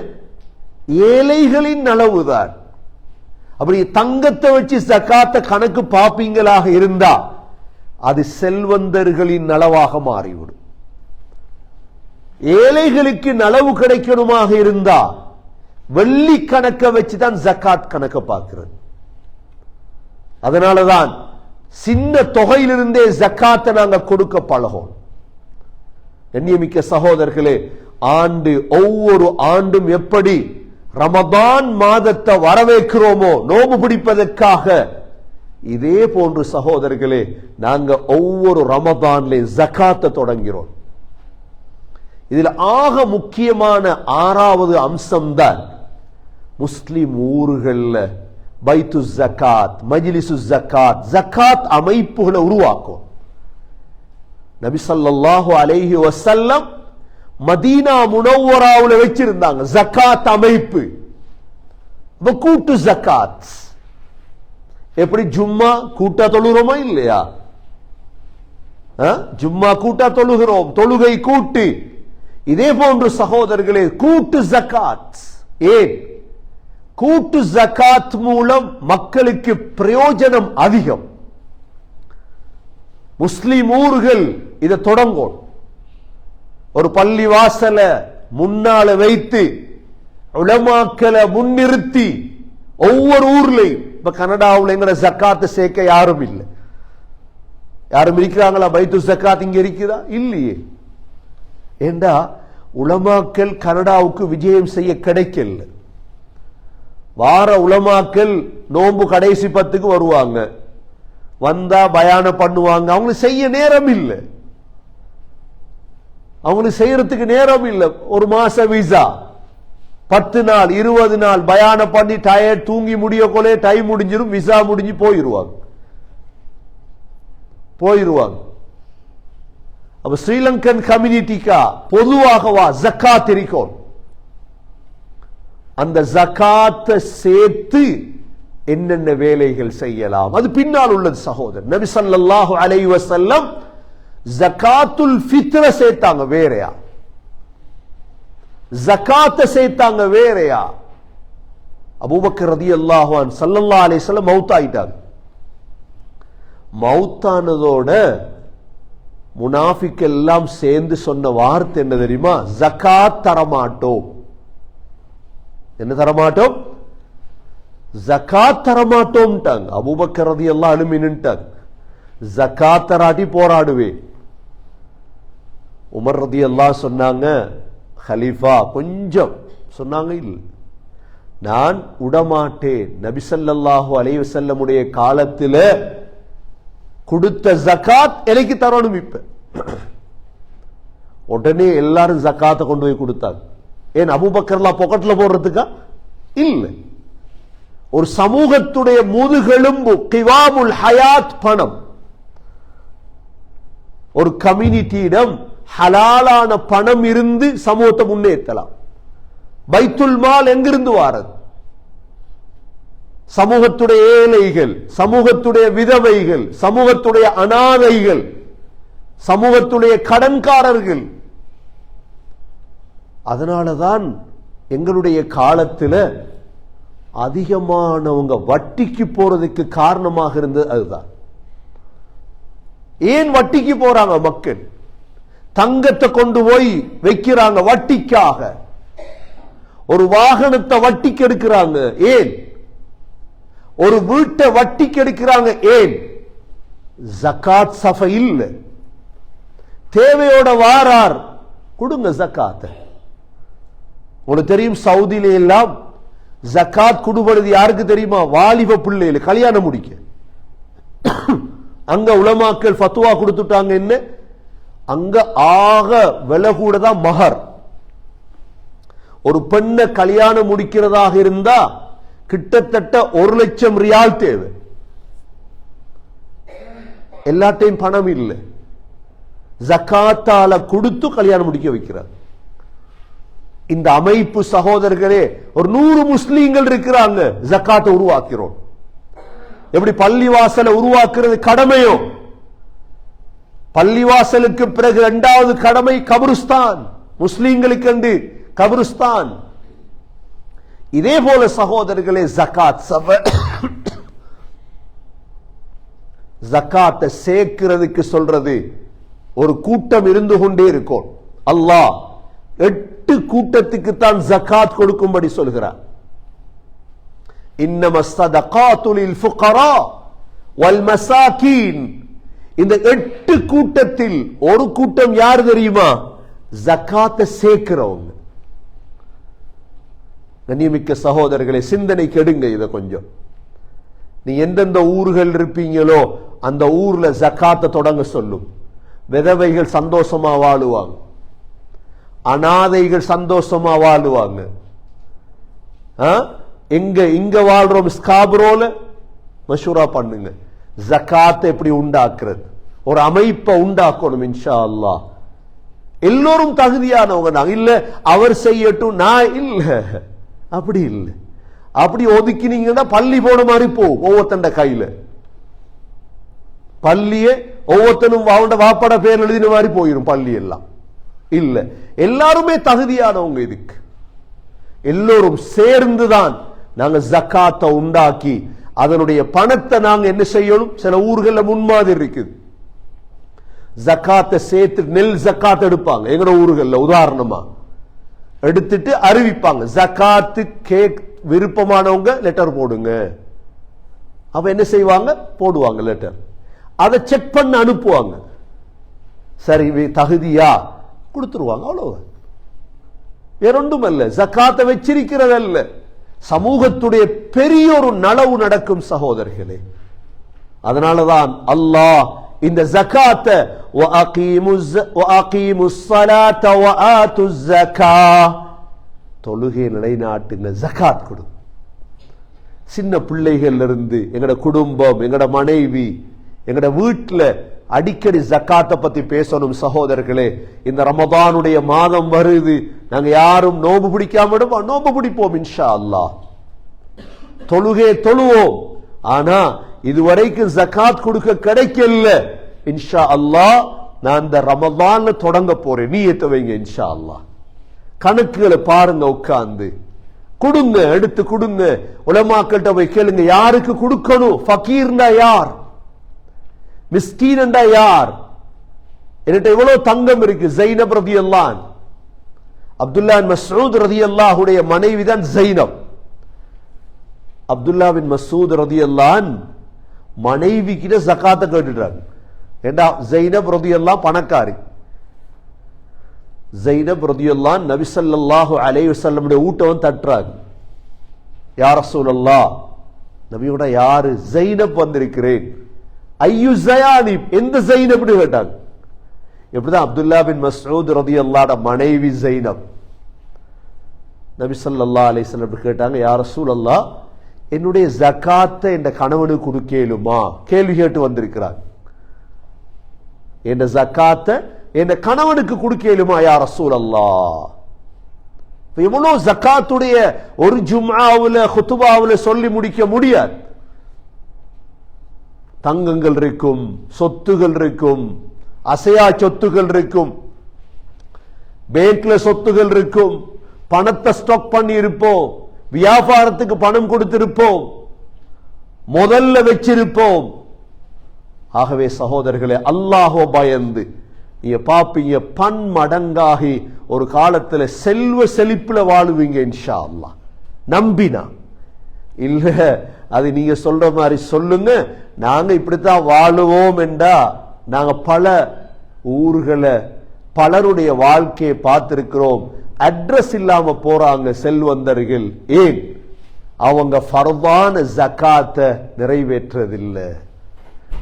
ஏழைகளின் நலவுதான். அப்படி தங்கத்தை வச்சு ஜகாத்தை கணக்கு பாப்பீங்களாக இருந்தா அது செல்வந்தர்களின் நலவாக மாறிவிடும். ஏழைகளுக்கு நலவு கிடைக்கணுமாக இருந்தா வெள்ளி கணக்க வச்சுதான் ஜகாத் கணக்க பார்க்கிறது. அதனாலதான் சின்ன தொகையிலிருந்தே ஜகாத்தை நாங்க கொடுக்க பழகும். கண்ணியமிக்க சகோதரர்களே, ஆண்டு ஒவ்வொரு ஆண்டும் எப்படி ரமதான் மாதத்தை வரவேற்கிறோமோ நோம்பு பிடிப்பதற்காக, இதே போன்று சகோதரர்களே நாங்க ஒவ்வொரு ரமதான்ல ஜகாத்தை தொடங்கிறோம். இதில் ஆக முக்கியமான 6வது அம்சம்தான் முஸ்லிம் ஊர்கள்ல பைத்து ஜகாத், மஜ்லிசு ஜகாத், ஜகாத் அமைப்புகளை உருவாக்கும். நபி ஸல்லல்லாஹு அலைஹி வஸல்லம் மதீனா முனவ்வராவுல வச்சிருந்தாங்க ஜகாத் அமைப்பு, கூட்டு ஜகாத். எப்படி ஜும்மா கூட்டா தொழுகிறோமா இல்லையா? ஜும்மா கூட்டா தொழுகிறோம், தொழுகை கூட்டு. இதே போன்று சகோதரர்களே கூட்டு ஜகாத். ஏன் கூட்டு ஜகாத் மூலம் மக்களுக்கு பிரயோஜனம் அதிகம். முஸ்லிம் ஊர்கள் இதை தொடங்கும். ஒரு பள்ளி வாசல முன்னால வைத்து உலமாக்களை முன்னிறுத்தி ஒவ்வொரு ஊர்லையும், இப்ப கனடாவில் எங்கட ஜக்காத்து சேர்க்க யாரும் இல்லை. யாரும் இருக்கிறாங்களா? பைத்து ஜக்காத் இங்க இருக்குதா? இல்லையே. ஏண்டா உலமாக்கள் கனடாவுக்கு விஜயம் செய்ய கிடைக்கல. வார உலமாக்கள் நோன்பு கடைசி 10க்கு வருவாங்க, வந்தா பயான பண்ணுவாங்க. அவங்களுக்கு செய்ய நேரம் இல்லை, அவங்களுக்கு செய்யறதுக்கு நேரம் இல்லை. ஒரு மாச விசா 10 நாள் 20 நாள் பயான பண்ணி டயர்ட் தூங்கி முடிய கொலே டைம் முடிஞ்சிடும், விசா முடிஞ்சு போயிருவாங்க. அப்ப ஸ்ரீலங்கன் கம்யூனிட்டிக்கா பொதுவாகவா ஜக்காத் இருக்கும். அந்த ஜக்காத்தை சேர்த்து என்னென்ன வேலைகள் செய்யலாம் அது பின்னால் உள்ளது சகோதரர். நபி ஸல்லல்லாஹு அலைஹி வஸல்லம் ஜகாத்துல் ஃபித்ர சேர்த்தாங்க வேறையா, ஜகாத்தை சேர்த்தாங்க வேறையா. அபூபக்கர் ரலியல்லாஹு அன்ஹு ஸல்லல்லாஹு அலைஹி வஸல்லம் மௌத் ஆயிட்டாங்க. மௌத்தானதோட முனாஃபிக் எல்லாம் சேர்ந்து சொன்ன வார்த்தை என்ன தெரியுமா? ஜகாத் தரமாட்டோம். என்ன தரமாட்டோம்? ஜகாத் தரமாட்டோம்ட்டாங்க. அபூபக்கர் ரலியல்லாஹு அன்ஹு நின்னுட்டாங்க. ஜகாத் தராட்டி போராடுவே. உமர் ரலியல்லாஹு சொன்னாங்க, ஹலீஃபா கொஞ்சம் சொன்னாங்க, இல்ல நான் உடமாட்டேன். நபி ஸல்லல்லாஹு அலைஹி வஸல்லமுடைய காலத்துல கொடுத்த ஜகாத் எனக்கு தரணும். இப்ப உடனே எல்லாரும் ஜகாத்தை கொண்டு போய் கொடுத்தாங்க. ஏன் அபூபக்கர்லாம் பாக்கெட்ல போடுறதுக்கா? இல்ல. ஒரு சமூகத்துடைய முதுகெலும்பு கிவாமுல் ஹயாத் பணம். ஒரு கம்யூனிட்டியிடம் ஹலாலான பணம் இருந்து சமூகத்தை முன்னேற்றலாம். பைத்துல் மால் எங்கிருந்து வாரது? சமூகத்துடைய ஏழைகள், சமூகத்துடைய விதவைகள், சமூகத்துடைய அனாதைகள், சமூகத்துடைய கடன்காரர்கள். அதனாலதான் எங்களுடைய காலத்தில் அதிகமானவங்க வட்டிக்கு போறதுக்கு காரணமாக இருந்தது அதுதான். ஏன் வட்டிக்கு போறாங்க மக்கள்? தங்கத்தை கொண்டு போய் வைக்கிறாங்க வட்டிக்காக. ஒரு வாகனத்தை வட்டிக்கு எடுக்கிறாங்க. ஏன்? ஒரு வீட்டை வட்டிக்கு எடுக்கிறாங்க. ஏன்? ஜகாத் சஃப இல்ல. தேவையோட வாரார், கொடுங்க ஜகாத். உங்களுக்கு தெரியும் சவுதியில எல்லாம் ஜகாத் கொடுபடுது யாருக்கு தெரியுமா? வாலிப பிள்ளைகள் கல்யாணம் முடிக்க. அங்க உலமாக்கள் ஃபத்வா கொடுத்துட்டாங்க. என்ன? அங்க ஆக விலை கூட தான் மஹர். ஒரு பெண்ணை கல்யாணம் முடிக்கிறதாக இருந்தா கிட்டத்தட்ட 1 லட்சம் ரியால் தேவை. எல்லாத்தையும் பணம் இல்லை, ஜகாத்தால கொடுத்து கல்யாணம் முடிக்க வைக்கிறார். இந்த அமைப்பு சகோதரர்களே, ஒரு 100 முஸ்லீம்கள் இருக்கிறாங்க, ஜகாத்தை உருவாக்கிறோம். எப்படி பள்ளிவாசலை உருவாக்குறது கடமையோ, பள்ளிவாசலுக்கு பிறகு 2வது கடமை கபருஸ்தான். முஸ்லீம்களுக்கு என்று கபருஸ்தான். இதே போல சகோதரர்களே ஜகாத் ஜகாத்தை சேர்க்கிறதுக்கு சொல்றது ஒரு கூட்டம் இருந்து கொண்டே இருக்கும். அல்லாஹ் 8 கூட்டத்துக்கு தான் ஜகாத் கொடுக்கும்படி சொல்கிறார். இன்னமஸ் ஸதகாத்து லில் ஃபுகரா வல் மசாகீன். இந்த 8 கூட்டத்தில் ஒரு கூட்டம் யார் தெரியுமா? ஜகாத்தை சேர்க்கிறவங்க. கண்ணியமிக்க சகோதரர்களை, சிந்தனை கெடுங்க இத கொஞ்சம். நீ எந்தெந்த ஊர்கள் இருப்பீங்களோ அந்த ஊர்ல ஜகாத்தை தொடங்க சொல்லும். விதவைகள் சந்தோஷமா வாழுவாங்க, அனாதைகள் சந்தோஷமா வாழுவாங்க. இங்க வாழ்றோம் ஸ்காபரோல, மஷூரா பண்ணுங்க ஜகாத்தை எப்படி உண்டாக்குறது, ஒரு அமைப்பை உண்டாக்கணும். இன்ஷா அல்லாஹ் எல்லோரும் தகுதியானவங்க. நாங்க இல்ல அவர் செய்யட்டும் நான் இல்ல, அப்படி இல்லை. அப்படி ஒதுக்கினீங்கன்னா பள்ளி போன மாதிரி போகும் ஒவ்வொருத்தண்ட கையில. பள்ளியே ஒவ்வொருத்தனும் வாப்பட பேர் எழுதின மாதிரி போயிடும் பள்ளி எல்லாம். இல்ல, எல்லாருமே தகுதியானவங்க. இதுக்கு எல்லோரும் சேர்ந்துதான் நாங்க ஜக்காத்தை உண்டாக்கி அதனுடைய பணத்தை நாங்க என்ன செய்யணும். சில ஊர்கள்ல முன்மாதிரி இருக்குது. ஜக்காத்தை சேர்த்து நெல் ஜக்காத் எடுப்பாங்க. எங்கட ஊர்கள்ல உதாரணமா எடுத்துட்டு அறிவிப்பாங்க, ஜக்காத்து கேக் விருப்பமானவங்க லெட்டர் போடுங்க. அப்ப என்ன செய்வாங்க, போடுவாங்க லெட்டர். அதை செக் பண்ண அனுப்புவாங்க. சரி தகுதியா கொடுத்துருவாங்க, அவ்வளவு. வேறொன்றும் அல்ல, ஜக்காத்தை வச்சிருக்கிறதல்ல. சமூகத்துடைய பெரிய ஒரு நலவு நடக்கும் சகோதரர்களே. அதனாலதான் அல்லாஹ் இந்த ஜகாத்தை தொழுகை நிலைநாட்டுங்க, ஜகாத் கொடு. சின்ன பிள்ளைகள் இருந்து எங்கட குடும்பம், எங்கட மனைவி, எங்கட வீட்டுல அடிக்கடி ஜக்காத்தை பத்தி பேசணும் சகோதரர்களே. இந்த ரமதானுடைய மாதம் வருது, நாங்க யாரும் நோம்பு பிடிக்காம நோம்பு பிடிப்போம் இன்ஷா அல்லாஹ். தொழுகை தொழுவோம். ஆனா இதுவரைக்கும் ஜக்காத் கொடுக்க கிடைக்கல. இன்ஷா அல்லாஹ் நான் இந்த ரமதான்ல தொடங்க போறேன். நீயத்தை வைங்க இன்ஷா அல்லாஹ். கணக்குகளை பாருங்க, உட்கார்ந்து கொடுங்க, எடுத்து கொடுங்க. உலமாக்கள்கிட்ட போய் கேளுங்க, யாருக்கு கொடுக்கணும், ஃபகீர்னா யார், மிஸ்கீன்டா யார். என்கிட்ட எவ்வளவு தங்கம் இருக்கு. ஜைனப் ரலியல்லாஹு, அப்துல்லா பின் மஸ்ஊத் ரலியல்லாஹுடைய மனைவி தான் ஜைனப். அப்துல்லா பின் மஸ்ஊத் ரலியல்லாஹு மனைவி கிட்ட ஜகாத்தை கேட்டுட்டாங்க. ஏண்டா ஜைனப் ரலியல்லாஹு பணக்காரி. ஜைனப் ரலியல்லாஹு நபி ஸல்லல்லாஹு அலைஹி வஸல்லம் உடைய ஊட்டவன் தட்டுறாங்க. யா ரசூலல்லாஹ், நபியோட யாரு, ஜைனப் வந்திருக்கிறேன். ஐயு ஜயானி, எந்த ஜைனப்னு கேட்டாங்க. எப்படிதான் அப்துல்லா பின் மஸ்ஊத் ரலியல்லாஹு மனைவி ஜைனப். நபி ஸல்லல்லாஹு அலைஹி வஸல்லம் கேட்டாங்க, யா ரசூலல்லாஹ், என்னுடைய ஜகாத்தை என்ற கணவனுக்கு கொடுக்கலுமா, கேள்வி கேட்டு வந்திருக்கிறார். என்ற ஜகாத்தை என்ற கணவனுக்கு கொடுக்கலுமா யா ரசூலல்லாஹ். எவ்வளவு ஜகாத்துடைய ஒரு ஜும்ஆவுல குத்பாவுல சொல்லி முடிக்க முடியாது. தங்கங்கள் இருக்கும், சொத்துகள் இருக்கும், அசையா சொத்துகள் இருக்கும், பேங்க்ல சொத்துகள் இருக்கும், பணத்தை ஸ்டாக் பண்ணி இருப்போம், வியாபாரத்துக்கு பணம் கொடுத்திருப்போம், முதல்ல வச்சிருப்போம். ஆகவே சகோதரர்களே, அல்லாஹ்வை பயந்து நீங்க பாப்பீங்க, பன்மடங்காகி ஒரு காலத்துல செல்வ செழிப்புல வாழுவீங்க இன்ஷா அல்லாஹ். நம்பினா இல்ல, அது நீங்க சொல்ற மாதிரி சொல்லுங்க. நாங்க இப்படித்தான் வாழுவோம் என்றா, நாங்க பல ஊர்களை பலருடைய வாழ்க்கையை பார்த்திருக்கிறோம். அட்ரஸ் இல்லாம போறாங்க செல்வந்தர்கள். ஏன்? அவங்க ஃபர்தான ஜகாத்தை நிறைவேற்றதில்லை.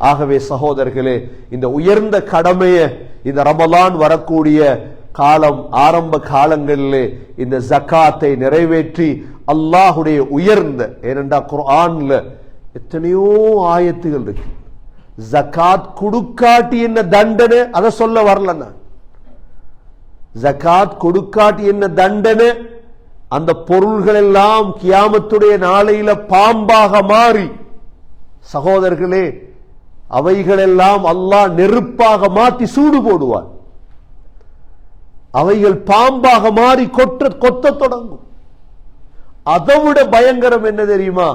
ஆகவே சகோதரர்களே, இந்த உயர்ந்த கடமையை இந்த ரமலான் வரக்கூடிய காலம், ஆரம்ப காலங்களிலே இந்த ஜகாத்தை நிறைவேற்றி அல்லாஹுடைய உயர்ந்த, ஏனென்றா குர்ஆன்ல எத்தனையோ ஆயத்துகள் இருக்கு. ஜகாத் கொடுக்காட்டி என்ன தண்டனை அதை சொல்ல வரல. நான் ஜகாத் கொடுக்காட்டி என்ன தண்டனை, அந்த பொருள்கள் எல்லாம் கியாமத்துடைய நாளையில பாம்பாக மாறி, சகோதரர்களே, அவைகளெல்லாம் அல்லாஹ் நெருப்பாக மாற்றி சூடு போடுவார். அவைகள் பாம்பாக மாறி கொத்த தொடங்கும். அதைவிட பயங்கரம் என்ன தெரியுமா?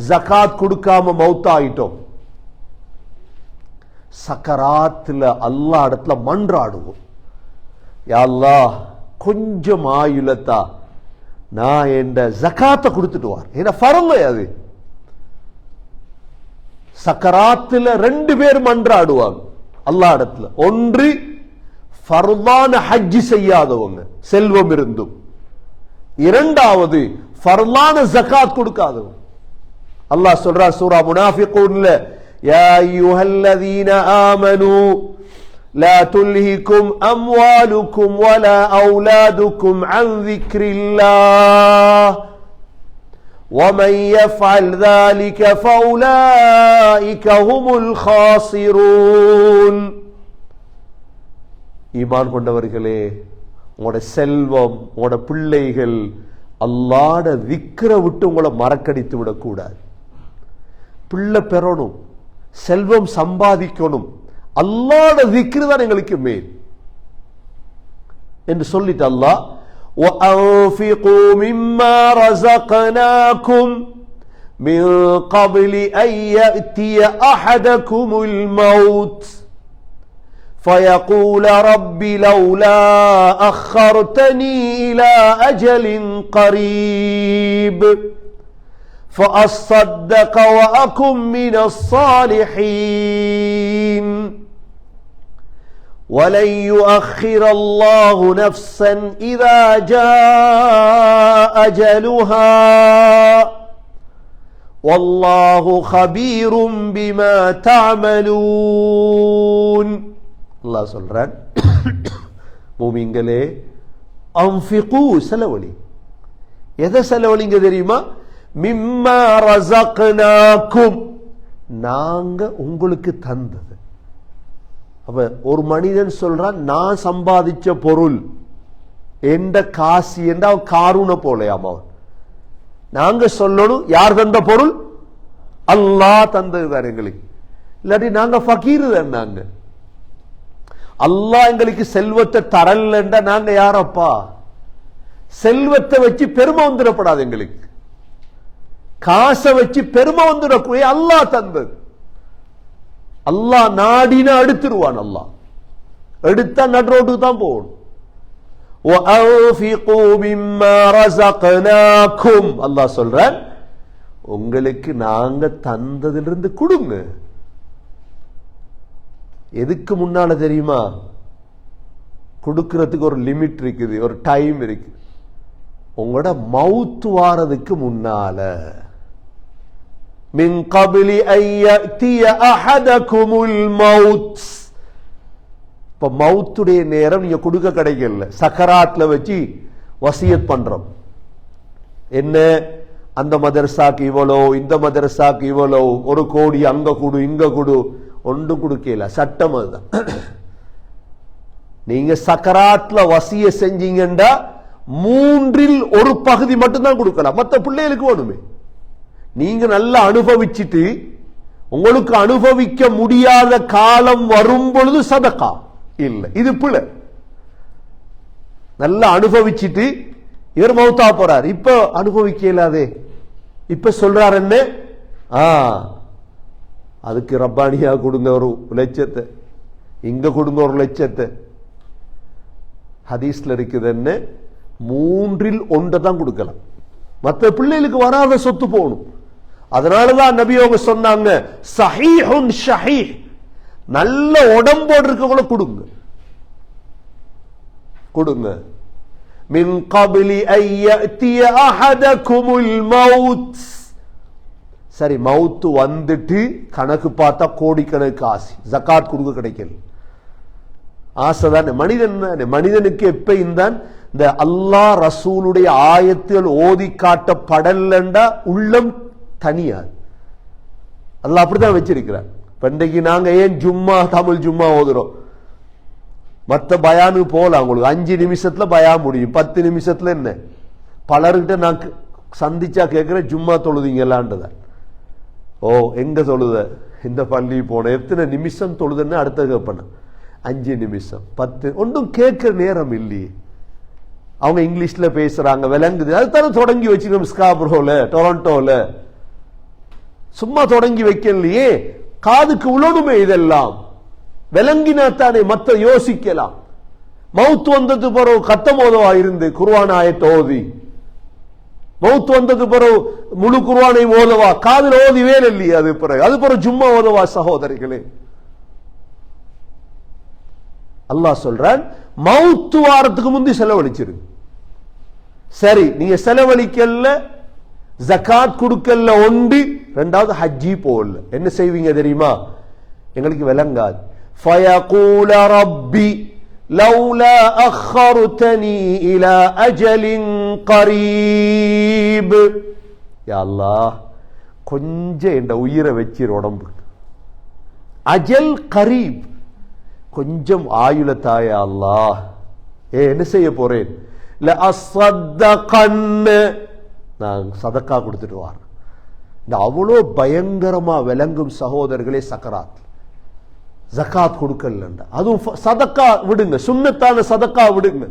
ஜகாத் கொடுக்காம மௌத்தாயிட்டோம், சக்கராத்துல அல்லாஹ் இடத்துல மன்றாடுவோம், யா அல்லாஹ் கொஞ்சம் ஆயுளத்தா, நான் என்ற ஜகாத்தை கொடுத்துட்டுவார். ஏன்னா ஃபர்து அது. சக்கராத்துல ரெண்டு பேர் மன்றாடுவாங்க அல்லாஹ் இடத்துல. ஒன்று ஃபர்லான ஹஜ் செய்யாதவங்க செல்வம் இருந்தும், இரண்டாவது ஃபர்லான ஜகாத் கொடுக்காதவங்க. அல்லாஹ் சொல்றார் சூரா முனாஃபிகூன்ல, யா அய்யுஹல்லதீன ஆமனூ லா துல்ஹிகும் அம்வாலுக்கும் வலா அவுலாதுக்கும் அன் ذிக்ரில்லாஹ் ومن يفعل ذلك فأولئك هم الخاسرون. ஈமான் கொண்டவர்களே, உங்களோட செல்வம், உங்களோட பிள்ளைகள் அல்லாஹ்ட திக்ரை விட்டு உங்களை மறக்கடித்து விடக்கூடாது. பிள்ளை பெறணும், செல்வம் சம்பாதிக்கணும், அல்லாஹ்ட திக்ரு தான் எங்களுக்கு மேல் என்று சொல்லிட்டு அல்லாஹ் وَأَنْفِقُوا مِمَّا رَزَقْنَاكُمْ مِنْ قَبْلِ أَنْ يَأْتِيَ أَحَدَكُمُ الْمَوْتُ فَيَقُولَ رَبِّ لَوْلَا أَخَّرْتَنِي إِلَى أَجَلٍ قَرِيبٍ فَأَصَّدَّقَ وَأَكُنْ مِنَ الصَّالِحِينَ وَلَنْ يُؤَخِّرَ اللَّهُ نَفْسًا إِذَا جَاءَ أَجَلُهَا وَاللَّهُ خَبِيرٌ بِمَا تَعْمَلُونَ. அல்லாஹ் சொல்றான், மூமின்களே, அன்ஃபிகு, செலவழி. எதை செலவழிங்க தெரியுமா? மிம்மா ரஸக்னாக்கும், நாங்க உங்களுக்கு தந்தது. அப்ப ஒரு மனிதன் சொல்றான், நான் சம்பாதிச்ச பொருள் எந்த காசு என்ற காரூன போலையாம் அவன். நாங்க சொல்லணும், யார் தந்த பொருள்? அல்லாஹ் தந்ததுதான் எங்களுக்கு. இல்லாட்டி நாங்க ஃபகீர் தான். நாங்க அல்லாஹ் எங்களுக்கு செல்வத்தை தரலண்டா நாங்க யாரப்பா? செல்வத்தை வச்சு பெருமை வந்துடப்படாது எங்களுக்கு. காசை வச்சு பெருமை வந்துடக்கூடிய அல்லாஹ் தந்தது. அல்லாஹ் நாடினா எடுத்துருவான். அல்லாஹ் எடுத்தா நடுரோட்டு தான் போகணும். அல்லாஹ் சொல்றான், உங்களுக்கு நாங்க தந்ததிலிருந்து கொடுங்க. எதுக்கு முன்னால தெரியுமா? கொடுக்கிறதுக்கு ஒரு லிமிட் இருக்குது, ஒரு டைம் இருக்கு. உங்களோட மவுத் வாரதுக்கு முன்னால, மின் கபிலி ஐயத்திய அஹதகுமுல் மவுத். இப்ப மவுத்துடைய நேரம் நீங்க கொடுக்க கிடைக்கல, சக்கராத்ல வச்சு வசியத் பண்றோம். என்ன, அந்த மதரசாக்கு இவ்வளோ, இந்த மதரசாக்கு இவ்வளோ, 1 கோடி அங்க கொடு இங்க கொடு, ஒன்றும் கொடுக்கல. சட்டம் அதுதான். நீங்க சக்கராத்ல வசிய செஞ்சீங்கண்டா 3இல் 1 பகுதி மட்டும்தான் கொடுக்கலாம், மற்ற பிள்ளைகளுக்கு வேணுமே. நீங்க நல்லா அனுபவிச்சுட்டு உங்களுக்கு அனுபவிக்க முடியாத காலம் வரும் பொழுது சதகா இல்ல, இது பிள்ளை. நல்லா அனுபவிச்சுட்டு இவர் மௌத்தா போறார், இப்ப அனுபவிக்க இயலாதே. இப்ப சொல்றார் என்ன, அதுக்கு ரப்பானியா கொடுங்க 1 லட்சத்தை, இங்க கொடுங்க 1 லட்சத்தை. ஹதீஸ்ல இருக்குது என்ன, 3இல் 1 தான் கொடுக்கலாம், மற்ற பிள்ளைகளுக்கு வராத சொத்து போகணும். அதனாலதான் நபி அவங்க சொன்னாங்க, சஹீஹுன் ஷஹீஹ், நல்ல உடம்போடு இருக்கவங்கள கொடுங்க கொடுங்க. மின் கபிலி ஐயத்திய அஹதகுமுல் மவுத். சரி, மவுத்து வந்துட்டு கணக்கு பார்த்தா கோடிக்கணக்கு ஆசை, ஜகாத் கொடுக்க கிடைக்கல. ஆசைதானே, மனிதன் தானே. மனிதனுக்கு எப்பயும் தான் இந்த அல்லாஹ் ரசூலுடைய ஆயத்துகள் ஓதி காட்டப்படலண்டா உள்ளம் தனியாது. அல்லாஹ் அப்படிதான் வச்சிருக்கிறார். பண்டைக்கு நாங்க ஏன் ஜும்மா, தமிழ் ஜும்மா ஓதுறோம்? மற்ற பயானுக்கு போலாம், உங்களுக்கு 5 நிமிஷத்துல பயான் முடியும், 10 நிமிஷத்துல என்ன. பலர்கிட்ட நான் சந்திச்சா கேட்கிற, ஜும்மா தொழுதீங்களான்றத. ஓ, எங்க தொழுத? இந்த பள்ளி போன. எத்தனை நிமிஷம் தொழுதுன்னு அடுத்த கேட்பேன். 5 நிமிஷம் 10, ஒன்றும் கேட்கிற நேரம் இல்லையே. அவங்க இங்கிலீஷ்ல பேசுறாங்க, விளங்குது. அதுதானே தொடங்கி வச்சுக்கணும். ஸ்காப்ரோல, டொரண்டோல சும்மா தொடங்கி வைக்கலையே, காதுக்கு உழணுமே. இதெல்லாம் விளங்கினாத்தானே மற்ற யோசிக்கலாம். மவுத்து வந்தது பிறகு கத்தமோதவா இருந்து குர்ஆன் ஆயத்தை ஓதி, மவுத்து வந்தது பிறகு முழு குர்ஆனை ஓதவா? காதில் ஓதி வேலை இல்லையே. அது பிறகு ஜும்மா ஓதவா? சகோதரிகளே, அல்லாஹ் சொல்றான், மவுத்து வாரத்துக்கு முந்தி செலவழிச்சிருங்க. சரி, நீங்க செலவழிக்கல, ஜகாத் கொடுக்கல ஒன்று, ரெண்டாவது ஹஜ்ஜி போகல, என்ன செய்வீங்க தெரியுமா? எங்களுக்கு விளங்காது. ஃபயகூல ரப்பி லௌலா அخرتني இலா அஜலின் கரீப். யா அல்லாஹ், கொஞ்சம் என்ற உயிரை வச்சிரு உடம்பு. அஜல் கரீப், கொஞ்சம் ஆயுள தாயா அல்லாஹ். என்ன செய்ய போறேன்? நான் சதக்கா கொடுத்துட்டு வார். இந்த அவ்வளோ பயங்கரமா விளங்கும் சகோதரர்களே சக்கராத். ஜகாத் கொடுக்கல, அதுவும் சதக்கா விடுங்க, சுன்னத்தான சதக்கா விடுங்க.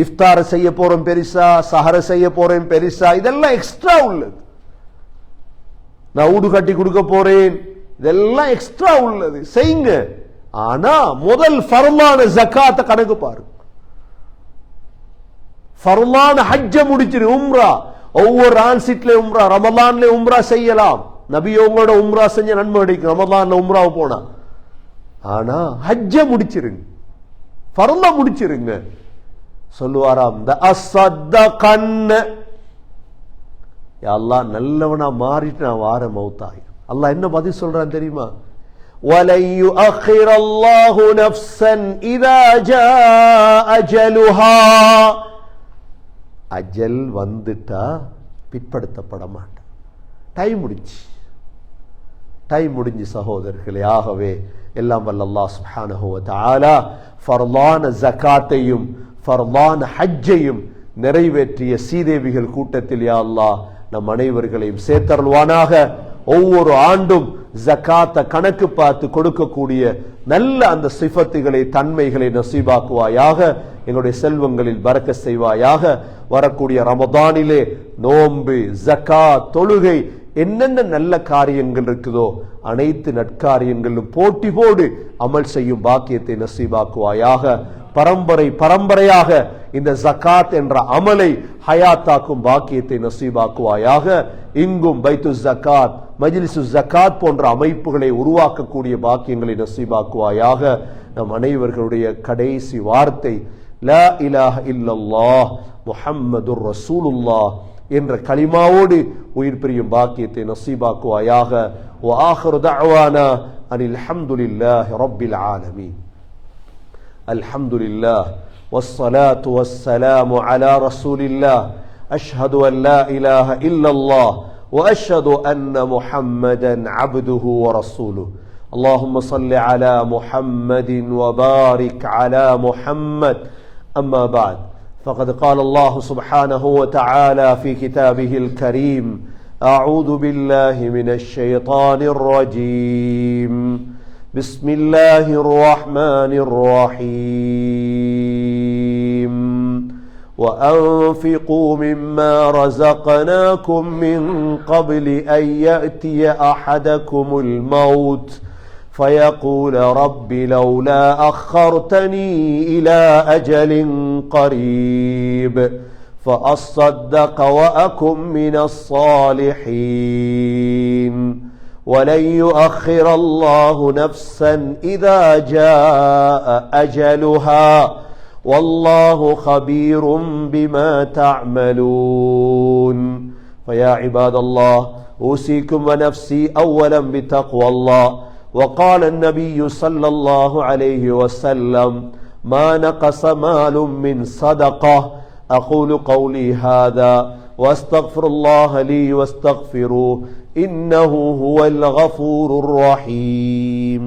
இஃப்தார செய்ய போறோம் பெரிசா, சஹர செய்ய போறேன் பெரிசா, இதெல்லாம் எக்ஸ்ட்ரா உள்ளது. நான் ஊடு கட்டி கொடுக்க போறேன், இதெல்லாம் எக்ஸ்ட்ரா உள்ளது, செய்யுங்க. ஆனா முதல் ஃபர்லான ஜகாத்த கணக்கு பாருங்க. ஃபர்லான ஹஜ்ஜ முடிச்சிரு, உம்ரா ஒவ்வொரு ஆன்சிட்ல உம்ரா, ரமலான்ல உம்ரா செய்யலாம். நபியோங்களோட உம்ரா செஞ்ச நன்மை கிடைக்கும் ரமலான்ல உம்ராவை போனா. ஆனா ஹஜ்ஜ முடிச்சிருங்க, ஃபர்ல முடிச்சிருங்க. சொல்லுவாராம், த அஸதகன்ன, யா அல்லாஹ் நல்லவனா மாறிட்டு நான் வார மௌத்தாய். அல்லாஹ் என்ன பதில் சொல்றான் தெரியுமா? وَلَن يُؤَخِّرَ اللَّهُ نَفْسًا إِذَا جَاءَ أَجَلُهَا. அஜல் வந்துட்டா பிற்படுத்தப்பட மாட்டான். டைம் முடிஞ்சு சகோதரர்களே. ஆகவே எல்லாம் வல்ல அல்லாஹ் சுப்ஹானஹு வ தஆலா ஃபர்லான ஜகாத்தையும் ஃபர்லான ஹஜ்ஜையும் நிறைவேற்றிய சீதேவிகள் கூட்டத்தில் யா அல்லாஹ் நம் அனைவர்களையும் சேர்த்தருள்வானாக. ஒவ்வொரு ஆண்டும் ஜகாத்தை கணக்கு பார்த்து கொடுக்கக்கூடிய நல்ல அந்த சிஃபத்துகளை, தன்மைகளை நசீபாக்குவாயாக. எங்களுடைய செல்வங்களில் பரக்கத் செய்வாயாக. வரக்கூடிய ரமதானிலே நோன்பு, ஜகாத், தொழுகை, என்னென்ன நல்ல காரியங்கள் இருக்குதோ அனைத்து நற்காரியங்களும் போட்டி போடு அமல் செய்யும் பாக்கியத்தை நசீபாக்குவாயாக. பரம்பரையாக இந்த ஜகாத் என்ற அமலை ஹயாத்தாக்கும் பாக்கியத்தை நசீபாக்குவாயாக. இங்கும் பைத்து ஜகாத், மஜ்லிசு ஜகாத் போன்ற அமைப்புகளை உருவாக்கக்கூடிய பாக்கியங்களை நசீபாக்குவாயாக. நம் அனைவர்களுடைய கடைசி வார்த்தை லா இலாஹ இல்லல்லாஹ் முஹம்மதுர் ரசூலுல்லாஹ் என்ற கலிமாவோடு உயிர் பிரியும் பாக்கியத்தை நசீபாக்குவாயாக. வ ஆகிரு தஅவானா அனில் ஹம்துலில்லாஹி ரப்பில் ஆலமீன். அல்ஹம்துலில்லாஹ் வஸ்ஸலாத்து வஸ்ஸலாமு அலா ரசூலில்லாஹ். அஷ்ஹது அன் லா இலாஹ இல்லல்லாஹ் வ அஷ்ஹது அன்ன முஹம்மதன் அப்துஹு வ ரசூலுஹு. اللهم صل على محمد وبارك على محمد. أما بعد، فقد قال الله سبحانه وتعالى في كتابه الكريم: أعوذ بالله من الشيطان الرجيم. بسم الله الرحمن الرحيم. وأنفقوا مما رزقناكم من قبل أن يأتي أحدكم الموت فيقول رب لولا أخرتني إلى أجل قريب فأصدق وأكن من الصالحين ولن يؤخر الله نفسا إذا جاء أجلها والله خبير بما تعملون. فيا عباد الله، أوصيكم ونفسي أولا بتقوى الله. وقال النبي صلى الله عليه وسلم: ما نقص مال من صدقة. أقول قولي هذا واستغفر الله لي واستغفروه إنه هو الغفور الرحيم.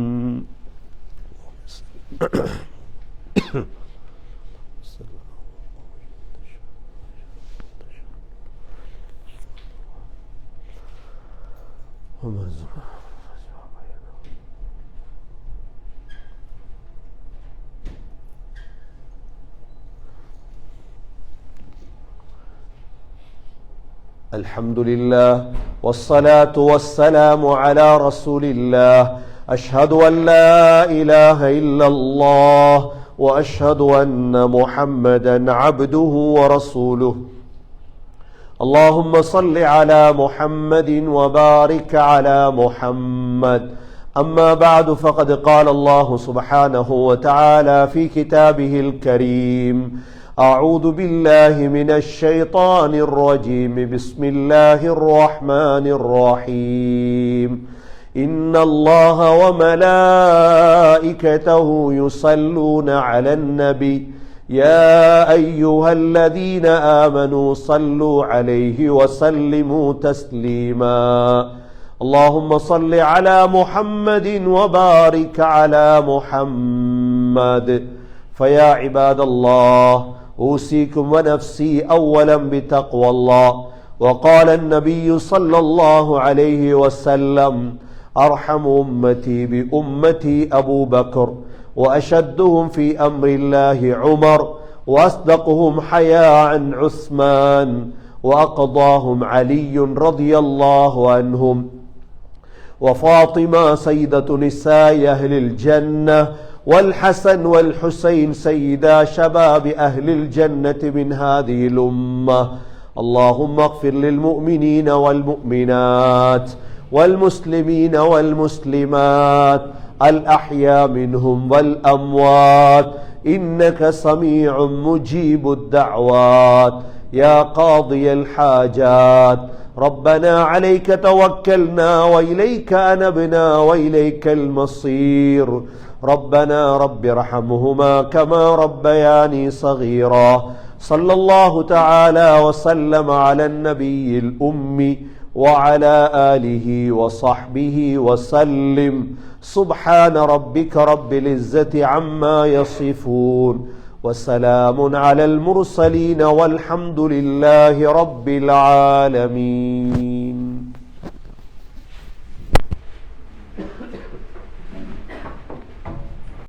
الحمد لله والصلاة والسلام على رسول الله. أشهد أن لا إله إلا الله وأشهد أن محمدا عبده ورسوله. اللهم صل على محمد وبارك على محمد. أما بعد فقد قال الله سبحانه وتعالى في كتابه الكريم: أعوذ بالله من الشيطان الرجيم. بسم الله الرحمن الرحيم. إن الله وملائكته يصلون على النبي يا أيها الذين آمنوا صلوا عليه وسلموا تسليما. اللهم صل على محمد وبارك على محمد. فيا عباد الله، أوصيكم ونفسي أولا بتقوى الله. وقال النبي صلى الله عليه وسلم: أرحم أمتي بأمتي أبو بكر، وأشدهم في أمر الله عمر، وأصدقهم حياء عثمان، وأقضاهم علي رضي الله عنهم، وفاطمة سيدة نساء أهل الجنة، والحسن والحسين سيدا شباب أهل الجنة من هذه الأمة. اللهم اغفر للمؤمنين والمؤمنات والمسلمين والمسلمات الأحياء منهم والأموات، إنك سميع مجيب الدعوات يا قاضي الحاجات. ربنا عليك توكلنا وإليك أنبنا وإليك المصير. ربنا رب ارحمهما كما ربياني صغيرا. صلى الله تعالى وسلم على النبي الأمي وعلى آله وصحبه وسلم. سبحان ربك رب العزة عما يصفون، وسلام على المرسلين، والحمد لله رب العالمين.